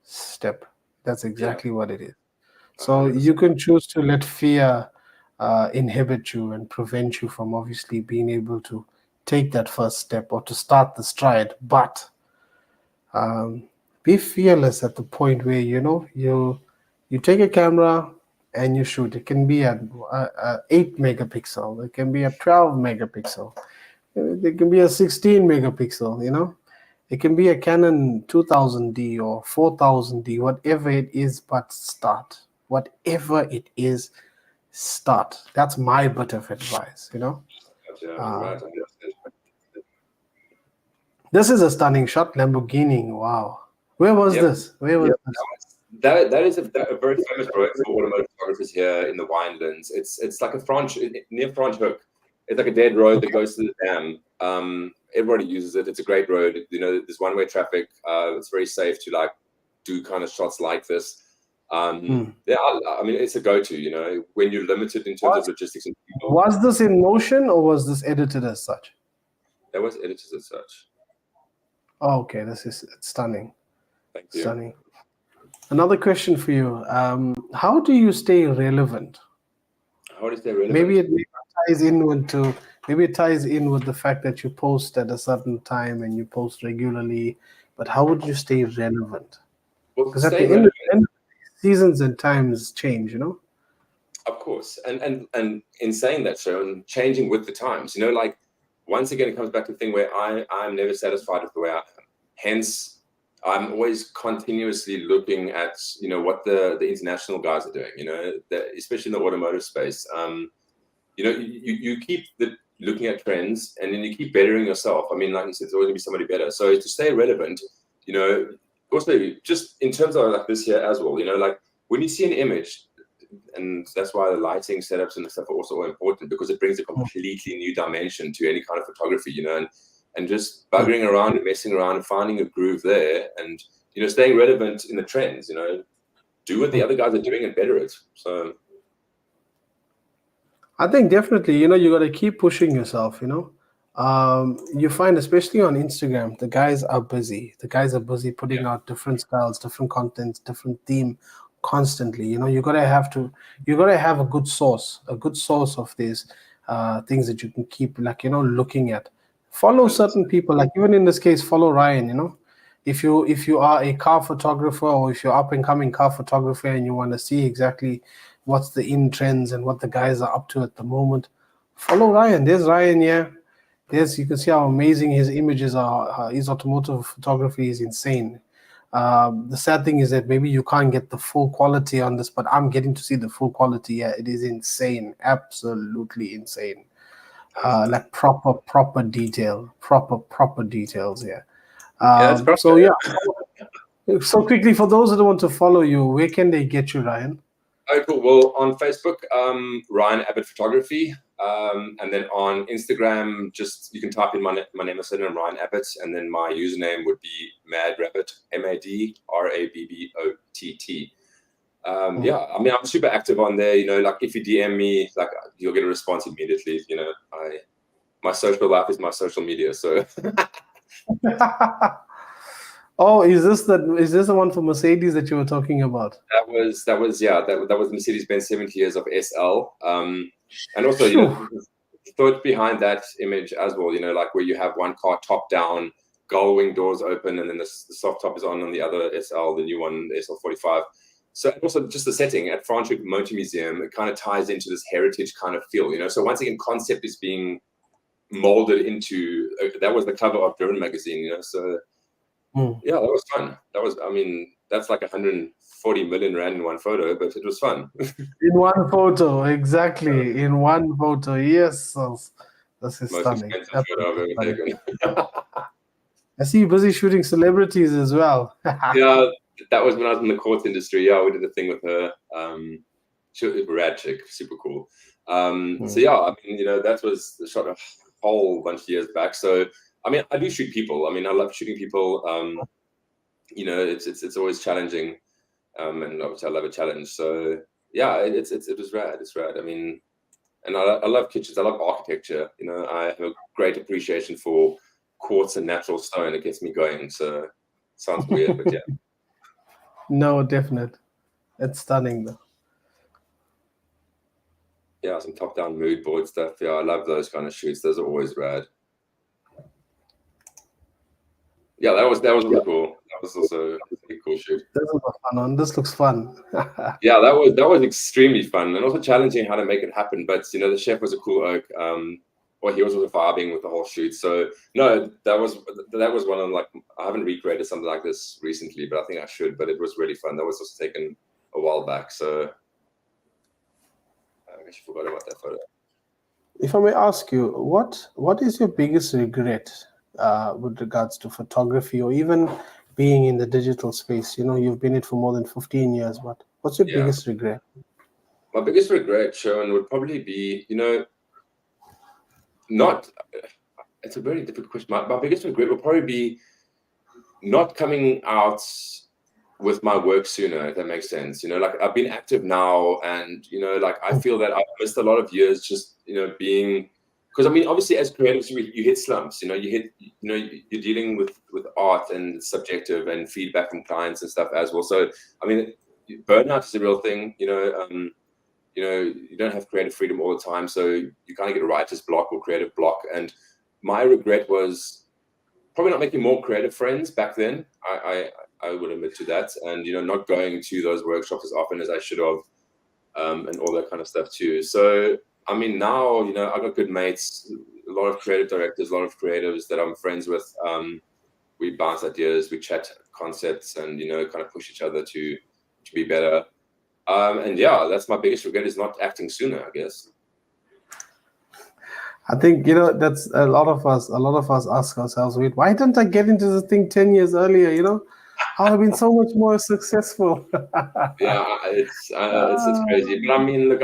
step. That's exactly what it is. So 100%. you can choose to let fear inhibit you and prevent you from obviously being able to take that first step or to start the stride. But be fearless at the point where you take a camera and you shoot. It can be a 8 megapixel. It can be a 12 megapixel. It can be a 16 megapixel. It can be a Canon 2000D or 4000D, whatever it is, but start. Whatever it is, start. That's my bit of advice. Right. This is a stunning shot, Lamborghini. Wow. Where was this? Where was this? That is a very famous road for automotive photographers here in the Winelands. It's like near Franch Hook. It's like a dead road that goes to the dam. Everybody uses it. It's a great road. There's one-way traffic. It's very safe to do kind of shots like this. Yeah, I mean, it's a go-to. When you're limited in terms of logistics and people. Was this in motion or was this edited as such? That was edited as such. Oh, okay, it's stunning. Thank you. Stunning. Another question for you. How do you stay relevant? How do you stay relevant? Maybe it ties in with the fact that you post at a certain time and you post regularly. But how would you stay relevant? Because at the end of the day, seasons and times change, Of course, and in saying that, Sherwin, changing with the times. Once again, it comes back to the thing where I'm never satisfied with the way I am. Hence, I'm always continuously looking at what the international guys are doing. Especially in the automotive space. You keep looking at trends, and then you keep bettering yourself. I mean, like you said, there's always gonna be somebody better. So to stay relevant, also just in terms of like this here as well. When you see an image. And that's why the lighting setups and stuff are also important, because it brings a completely new dimension to any kind of photography, and just buggering around and messing around and finding a groove there, and staying relevant in the trends. Do what the other guys are doing and better it. So I think definitely, you got to keep pushing yourself. You find, especially on Instagram, the guys are busy. The guys are busy putting out different styles, different contents, different theme constantly. You gotta have a good source of these things that you can keep looking at. Follow certain people, like even in this case, follow Ryan. If you are a car photographer, or if you're up and coming car photographer and you want to see exactly what's the in trends and what the guys are up to at the moment, follow Ryan. There's Ryan here. You can see how amazing his images are. His automotive photography is insane. The sad thing is that maybe you can't get the full quality on this, but I'm getting to see the full quality. Yeah, it is insane, absolutely insane. Like proper detail, proper details here. So yeah. So quickly, for those that want to follow you, where can they get you, Ryan? Okay, cool. Well, on Facebook, Ryan Abbott Photography, and then on Instagram, just you can type in my name and surname, Ryan Abbott, and then my username would be MadRabbit, MadRabbott. Yeah, I mean, I'm super active on there. Like if you DM me, like you'll get a response immediately. My social life is my social media, so. Oh, is this the one for Mercedes that you were talking about? That was Mercedes-Benz 70 years of SL. And also, the thought behind that image as well, like where you have one car top down, gull wing doors open, and then the soft top is on the other SL, the new one, the SL45. So also just the setting at Franschhoek Motor Museum, it kind of ties into this heritage kind of feel, So once again, concept is being molded into, that was the cover of Driven magazine, So yeah, that was fun. That's like 140 million rand in one photo, but it was fun. In one photo, exactly. In one photo, yes. This is most stunning. expensive photo I've ever taken. I see you busy shooting celebrities as well. Yeah, that was when I was in the courts industry. Yeah, we did a thing with her. She was a rad chick, super cool. So yeah, I mean, that was the shot a whole bunch of years back. So I mean, I do shoot people. I mean, I love shooting people. it's always challenging, and obviously I love a challenge. So yeah, it was rad. It's rad. I mean, and I love kitchens. I love architecture. I have a great appreciation for quartz and natural stone. It gets me going. So sounds weird, but yeah. No, definite. It's stunning though. Yeah, some top-down mood board stuff. Yeah, I love those kind of shoots. Those are always rad. Yeah, that was really cool. That was also a pretty cool shoot. This is a fun one. This looks fun. Yeah, that was extremely fun and also challenging how to make it happen. But the chef was a cool oak. Or he was also vibing with the whole shoot. So no, that was one of I haven't recreated something like this recently, but I think I should. But it was really fun. That was also taken a while back. So I actually forgot about that photo. If I may ask you, what is your biggest regret with regards to photography or even being in the digital space? You've been in it for more than 15 years. What's your biggest regret? My biggest regret, Sherwin, would probably be, it's a very difficult question. My biggest regret would probably be not coming out with my work sooner, if that makes sense. I've been active now, and I feel that I've missed a lot of years just being, because I mean, obviously as creatives you hit slumps. You're dealing with art and subjective and feedback from clients and stuff as well. So I mean, burnout is a real thing. You don't have creative freedom all the time, so you kind of get a writer's block or creative block. And my regret was probably not making more creative friends back then. I would admit to that, and not going to those workshops as often as I should have, and all that kind of stuff too. So I mean, now I've got good mates, a lot of creative directors, a lot of creatives that I'm friends with. We bounce ideas, we chat concepts, and kind of push each other to be better. And yeah, that's my biggest regret, is not acting sooner, I guess. I think that's a lot of us ask ourselves, wait, why didn't I get into this thing 10 years earlier? I would have been so much more successful. Yeah, it's crazy. But I mean, look,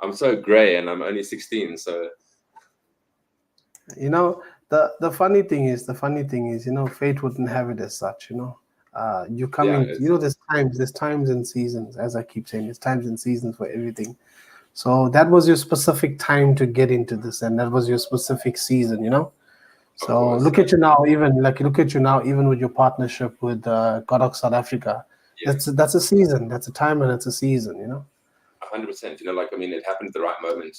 I'm so gray and I'm only 16, so the funny thing is fate wouldn't have it as such. You come in, there's times and seasons, as I keep saying, there's times and seasons for everything. So that was your specific time to get into this, and that was your specific season. So look at you now, even with your partnership with Godox South Africa. Yeah. That's a season, that's a time, and it's a season. 100%. I mean, it happened at the right moment.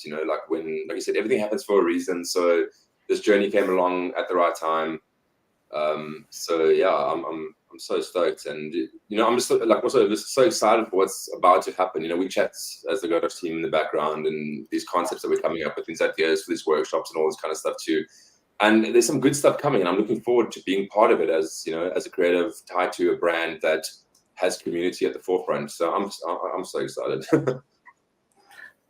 When, like I said, everything happens for a reason. So this journey came along at the right time. So yeah, I'm so stoked, and I'm just also just so excited for what's about to happen. We chat as the Godox team in the background, and these concepts that we're coming up with, these ideas for these workshops and all this kind of stuff too. And there's some good stuff coming, and I'm looking forward to being part of it as as a creative tied to a brand that has community at the forefront. So I'm so excited.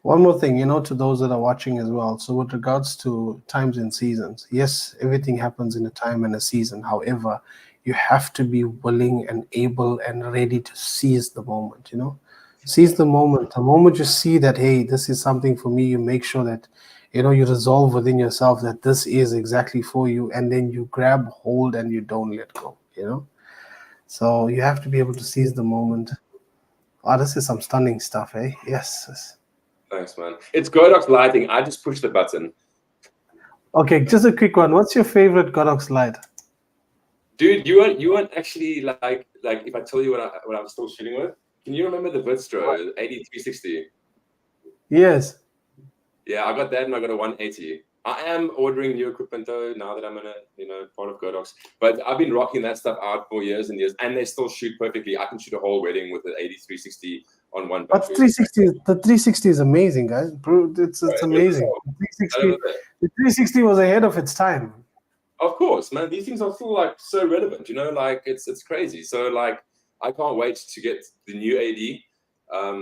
One more thing, to those that are watching as well. So with regards to times and seasons, yes, everything happens in a time and a season. However, you have to be willing and able and ready to seize the moment, Seize the moment. The moment you see that, hey, this is something for me, you make sure that, you resolve within yourself that this is exactly for you, and then you grab hold and you don't let go, So you have to be able to seize the moment. Oh, this is some stunning stuff, eh? Yes. Thanks, man. It's Godox lighting. I just pushed the button. Okay, just a quick one. What's your favorite Godox light? Dude, you weren't actually like if I tell you what I'm still shooting with. Can you remember the Vidstro 8360? Yes. Yeah, I got that, and I got a 180. I am ordering new equipment though now that I'm in a part of Godox. But I've been rocking that stuff out for years and years, and they still shoot perfectly. I can shoot a whole wedding with an 8360 on one battery. The 360 is amazing, guys. It's amazing. The 360 was ahead of its time. Of course, man. These things are still so relevant. It's crazy. So I can't wait to get the new AD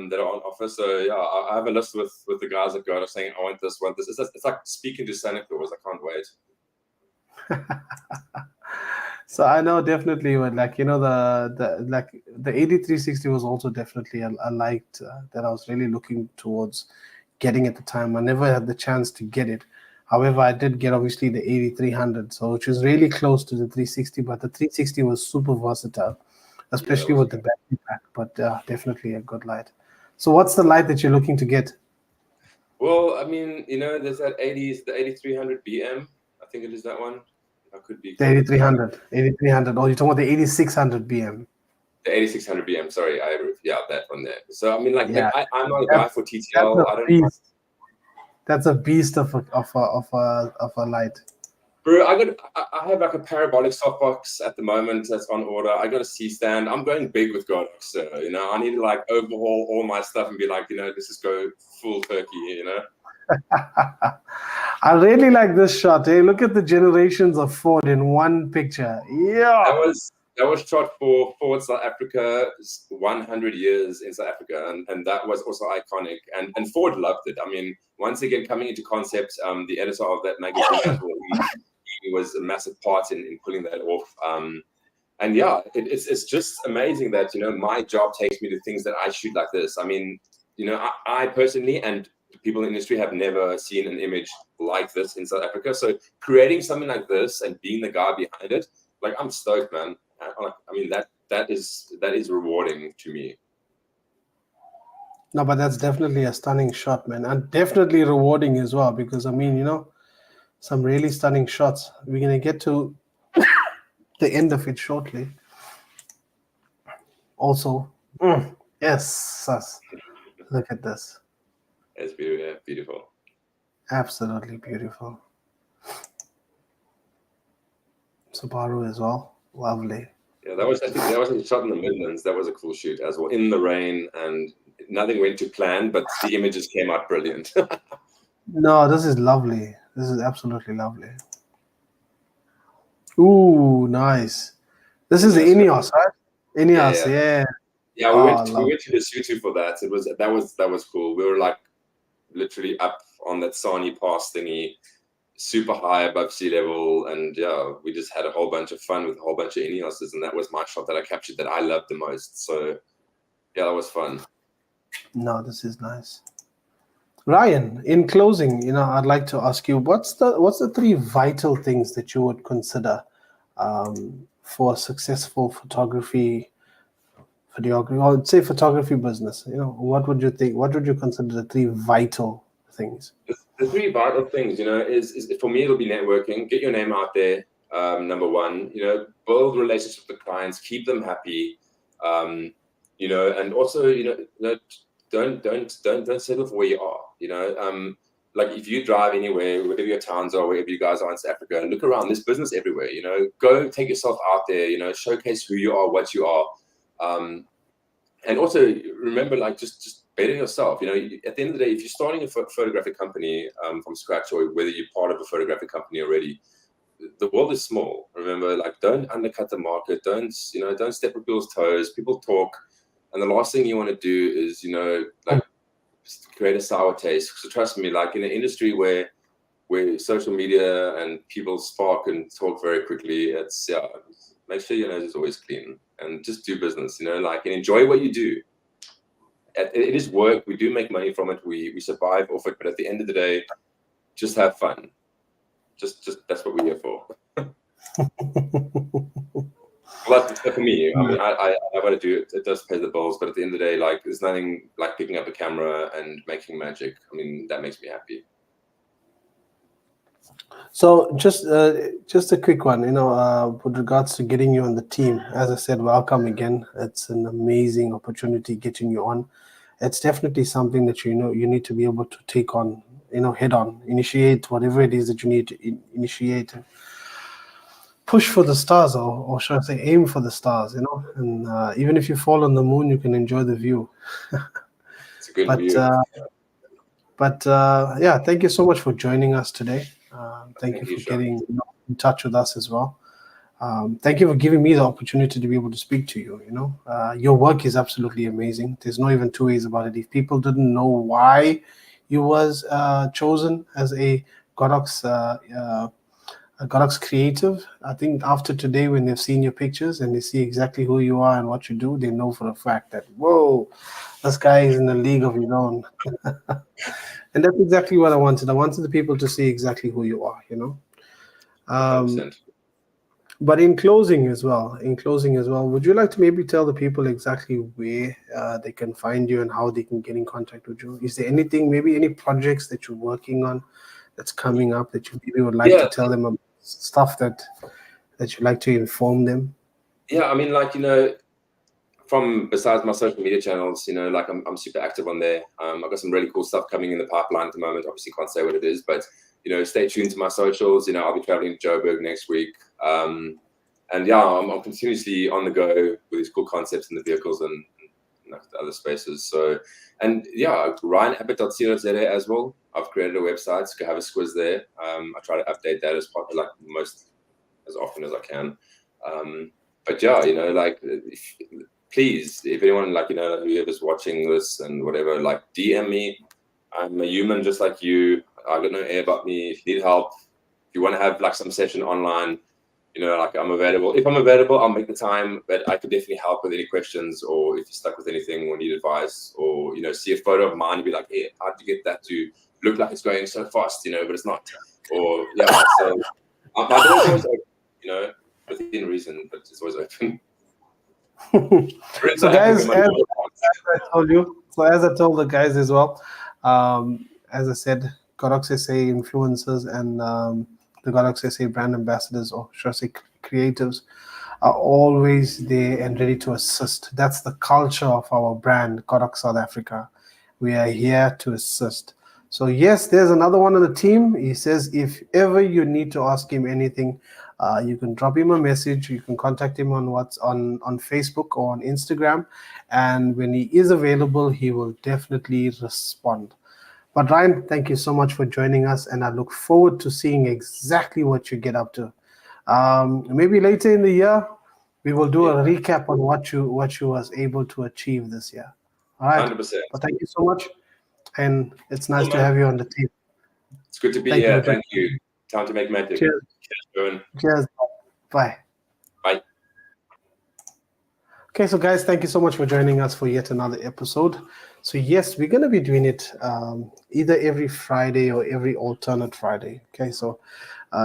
that are on offer. So yeah, I have a list with the guys at Godox saying I want this. It's like speaking to Santa Claus. I can't wait. So I know definitely when the 8360 was also definitely I liked that I was really looking towards getting at the time. I never had the chance to get it. However, I did get obviously the 8300, so which is really close to the 360, but the 360 was super versatile, Yeah, that especially was with the battery pack. But definitely a good light. So, what's the light that you're looking to get? Well, I mean, there's that 80s, the 8300 BM. I think it is that one. I could be The quoted wrong. 8300. Oh, you're talking about the 8600 BM. The 8600 BM. Sorry, that one there. So I mean, like Yeah, I'm not a guy that's for that's a TTL. I don't. beast. That's a beast of a light. Bro, I have like a parabolic softbox at the moment that's on order. I got a C stand. I'm going big with Godox. So, I need to like overhaul all my stuff and be like, let's just go full turkey, I really like this shot. Hey, look at the generations of Ford in one picture. Yeah. That was shot for Ford South Africa, 100 years in South Africa, and that was also iconic. And Ford loved it. I mean, once again, coming into concept, the editor of that magazine as well, he was a massive part in pulling that off. And yeah, it's just amazing that my job takes me to things that I shoot like this. I mean, I personally and people in the industry have never seen an image like this in South Africa. So creating something like this and being the guy behind it, like, I'm stoked, man. I mean, that is rewarding to me. No, but that's definitely a stunning shot, man, and definitely rewarding as well. Because I mean, some really stunning shots. We're gonna get to the end of it shortly. Also, yes, look at this. It's beautiful. Yeah, beautiful. Absolutely beautiful. Subaru as well. Lovely. Yeah, that was a shot in the Midlands. That was a cool shoot as well, in the rain, and nothing went to plan, but the images came out brilliant. No, this is lovely. This is absolutely lovely. Ooh, nice. This is the Ineos, right? Ineos, yeah. Yeah, we went to Lesotho for that. That was cool. We were like literally up on that Sani Pass thingy, super high above sea level, and yeah, we just had a whole bunch of fun with a whole bunch of Ineoses, and that was my shot that I captured that I loved the most. So yeah, that was fun. No, this is nice. Ryan, in closing, I'd like to ask you, what's the three vital things that you would consider for a successful photography, or I'd say photography business? What would you think? What would you consider the three vital things? The three vital things, is for me, it'll be networking. Get your name out there. Number one, build relationships with clients, keep them happy. And also, don't settle for where you are. Like, if you drive anywhere, wherever your towns are, wherever you guys are in South Africa, look around. There's business everywhere. Go take yourself out there. Showcase who you are, what you are, and also remember, like, just better yourself. At the end of the day, if you're starting a photographic company from scratch, or whether you're part of a photographic company already, the world is small. Remember, like, don't undercut the market. Don't step on people's toes. People talk. And the last thing you want to do is, like, create a sour taste. So trust me, like, in an industry where social media and people spark and talk very quickly, it's make sure your nose is always clean and just do business, and enjoy what you do. It is work. We do make money from it. We survive off it. But at the end of the day, just have fun. Just that's what we're here for. Well, for me, I mean, I got to do it. It does pay the bills, but at the end of the day, like, there's nothing like picking up a camera and making magic. I mean, that makes me happy. So just a quick one, with regards to getting you on the team. As I said, welcome again. It's an amazing opportunity getting you on. It's definitely something that you need to be able to take on, head on, initiate whatever it is that you need to initiate. And push for the stars, or should I say aim for the stars, and even if you fall on the moon, you can enjoy the view. It's a good view. Yeah, thank you so much for joining us today. Thank you for getting in touch with us as well. Thank you for giving me the opportunity to be able to speak to you. Your work is absolutely amazing. There's no even two ways about it. If people didn't know why you was chosen as a Godox creative, I think after today, when they've seen your pictures and they see exactly who you are and what you do, they know for a fact that, whoa, this guy is in a league of his own. And that's exactly what I wanted. I wanted the people to see exactly who you are, you know. Um, 100%. but in closing as well, would you like to maybe tell the people exactly where they can find you and how they can get in contact with you? Is there anything, maybe any projects that you're working on that's coming up that you maybe would like Yeah, to tell them about, stuff that you'd like to inform them? yeah. I mean, like, you know, from besides my social media channels, you know, like I'm super active on there. I've got some really cool stuff coming in the pipeline at the moment. Obviously, can't say what it is, but you know, stay tuned to my socials. You know, I'll be traveling to Joburg next week, and yeah, I'm continuously on the go with these cool concepts in the vehicles and other spaces. So, and yeah, ryanAbbott.co.za as well. I've created a website, so you can have a squiz there. I try to update that as part, like as often as I can. But yeah, you know, like, please, if anyone, like, you know, whoever's watching this and whatever, like, DM me. I'm a human just like you. I got no air about me. If you need help, if you want to have like some session online, you know, like, I'm available. If I'm available, I'll make the time, but I could definitely help with any questions, or if you're stuck with anything or need advice, or, you know, see a photo of mine and be like, hey, how'd you get that to look like it's going so fast, you know, but it's not. Or, yeah, so my door's always open, you know, within reason, but it's always open. So, guys, as I told the guys as well, as I said, Godox SA influencers and the Godox SA brand ambassadors, or should I say creatives, are always there and ready to assist. That's the culture of our brand, Godox South Africa. We are here to assist. So yes, there's another one on the team. He says if ever you need to ask him anything, you can drop him a message. You can contact him on Facebook or on Instagram, and when he is available, he will definitely respond. But Ryan, thank you so much for joining us, and I look forward to seeing exactly what you get up to. Maybe later in the year, we will do a recap on what you was able to achieve this year. All right. 100%. But thank you so much, and it's nice Cool, to man. have you on the team. It's good to be Thank you here. for joining. Thank you. Time to make magic. Cheers. Cheers, Cheers. Bye. Bye. Okay, so guys, thank you so much for joining us for yet another episode. So yes, we're going to be doing it either every Friday or every alternate Friday. Okay, so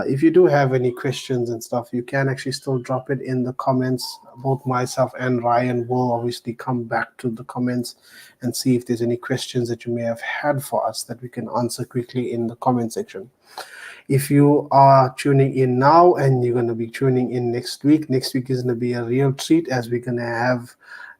if you do have any questions and stuff, you can actually still drop it in the comments. Both myself and Ryan will obviously come back to the comments and see if there's any questions that you may have had for us that we can answer quickly in the comment section. If you are tuning in now and you're going to be tuning in next week is going to be a real treat, as we're going to have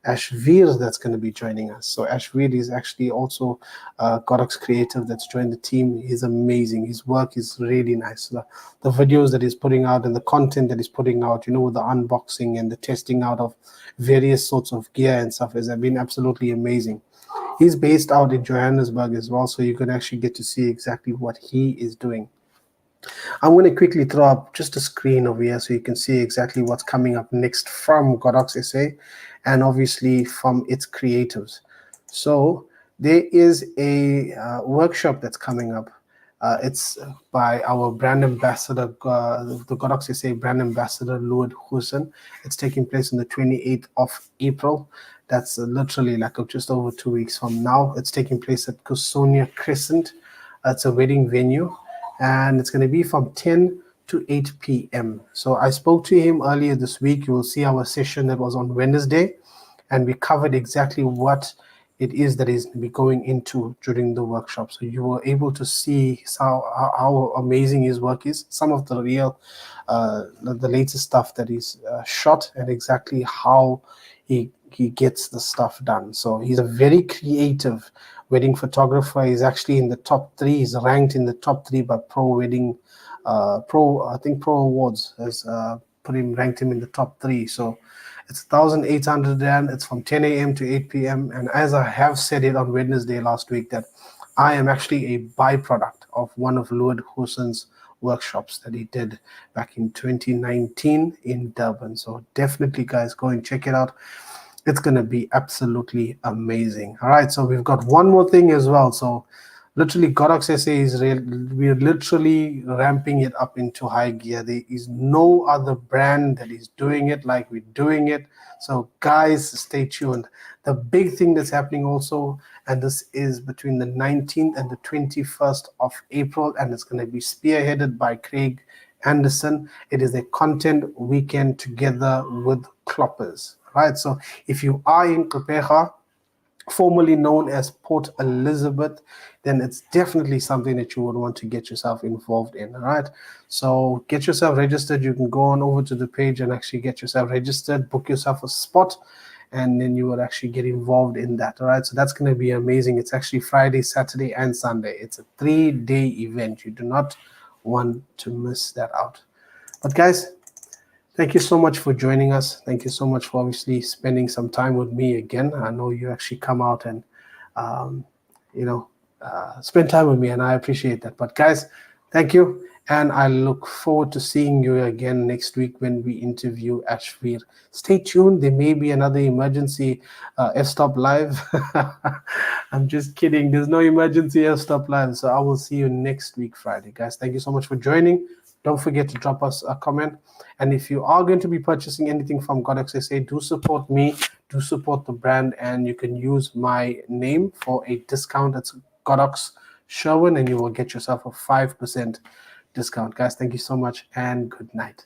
Ashveer that's going to be joining us. So Ashveer is actually also a Godox creative that's joined the team. He's amazing. His work is really nice. The videos that he's putting out and the content that he's putting out, you know, with the unboxing and the testing out of various sorts of gear and stuff, has been absolutely amazing. He's based out in Johannesburg as well, so you can actually get to see exactly what he is doing. I'm going to quickly throw up just a screen over here so you can see exactly what's coming up next from Godox SA and obviously from its creatives. So there is a workshop that's coming up. It's by our brand ambassador, the Godox SA brand ambassador, Louis Hussein. It's taking place on the 28th of April. That's literally like just over 2 weeks from now. It's taking place at Kusonia Crescent. It's a wedding venue, and it's going to be from 10 to 8 p.m. So I spoke to him earlier this week. You will see our session that was on Wednesday, and we covered exactly what it is that is be going into during the workshop. So you were able to see how amazing his work is, some of the real, the latest stuff that he's shot, and exactly how he gets the stuff done. So he's a very creative wedding photographer. He's actually in the top 3. He's ranked in the top 3 by Pro Wedding, Pro Awards has ranked him in the top 3. So it's 1,800 rand. It's from 10 a.m. to 8 p.m. And as I have said it on Wednesday last week, that I am actually a byproduct of one of Louis Hussein's workshops that he did back in 2019 in Durban. So definitely, guys, go and check it out. It's going to be absolutely amazing. All right, so we've got one more thing as well. So literally Godox SA is we're literally ramping it up into high gear. There is no other brand that is doing it like we're doing it. So guys, stay tuned. The big thing that's happening also, and this is between the 19th and the 21st of April, and it's going to be spearheaded by Craig Anderson. It is a content weekend together with Cloppers, right? So if you are in Prepega, formerly known as Port Elizabeth, then it's definitely something that you would want to get yourself involved in. All right, so get yourself registered. You can go on over to the page and actually get yourself registered, book yourself a spot, and then you would actually get involved in that. All right, so that's going to be amazing. It's actually Friday, Saturday, and Sunday. It's a 3-day event. You do not want to miss that out. But guys, thank you so much for joining us. Thank you so much for obviously spending some time with me again. I know you actually come out and, spend time with me, and I appreciate that. But guys, thank you. And I look forward to seeing you again next week when we interview Ashveer. Stay tuned. There may be another emergency F-Stop Live. I'm just kidding. There's no emergency F-Stop Live. So I will see you next week, Friday. Guys, thank you so much for joining. Don't forget to drop us a comment. And if you are going to be purchasing anything from Godox SA, do support me, do support the brand, and you can use my name for a discount. That's Godox Sherwin, and you will get yourself a 5% discount. Guys, thank you so much, and good night.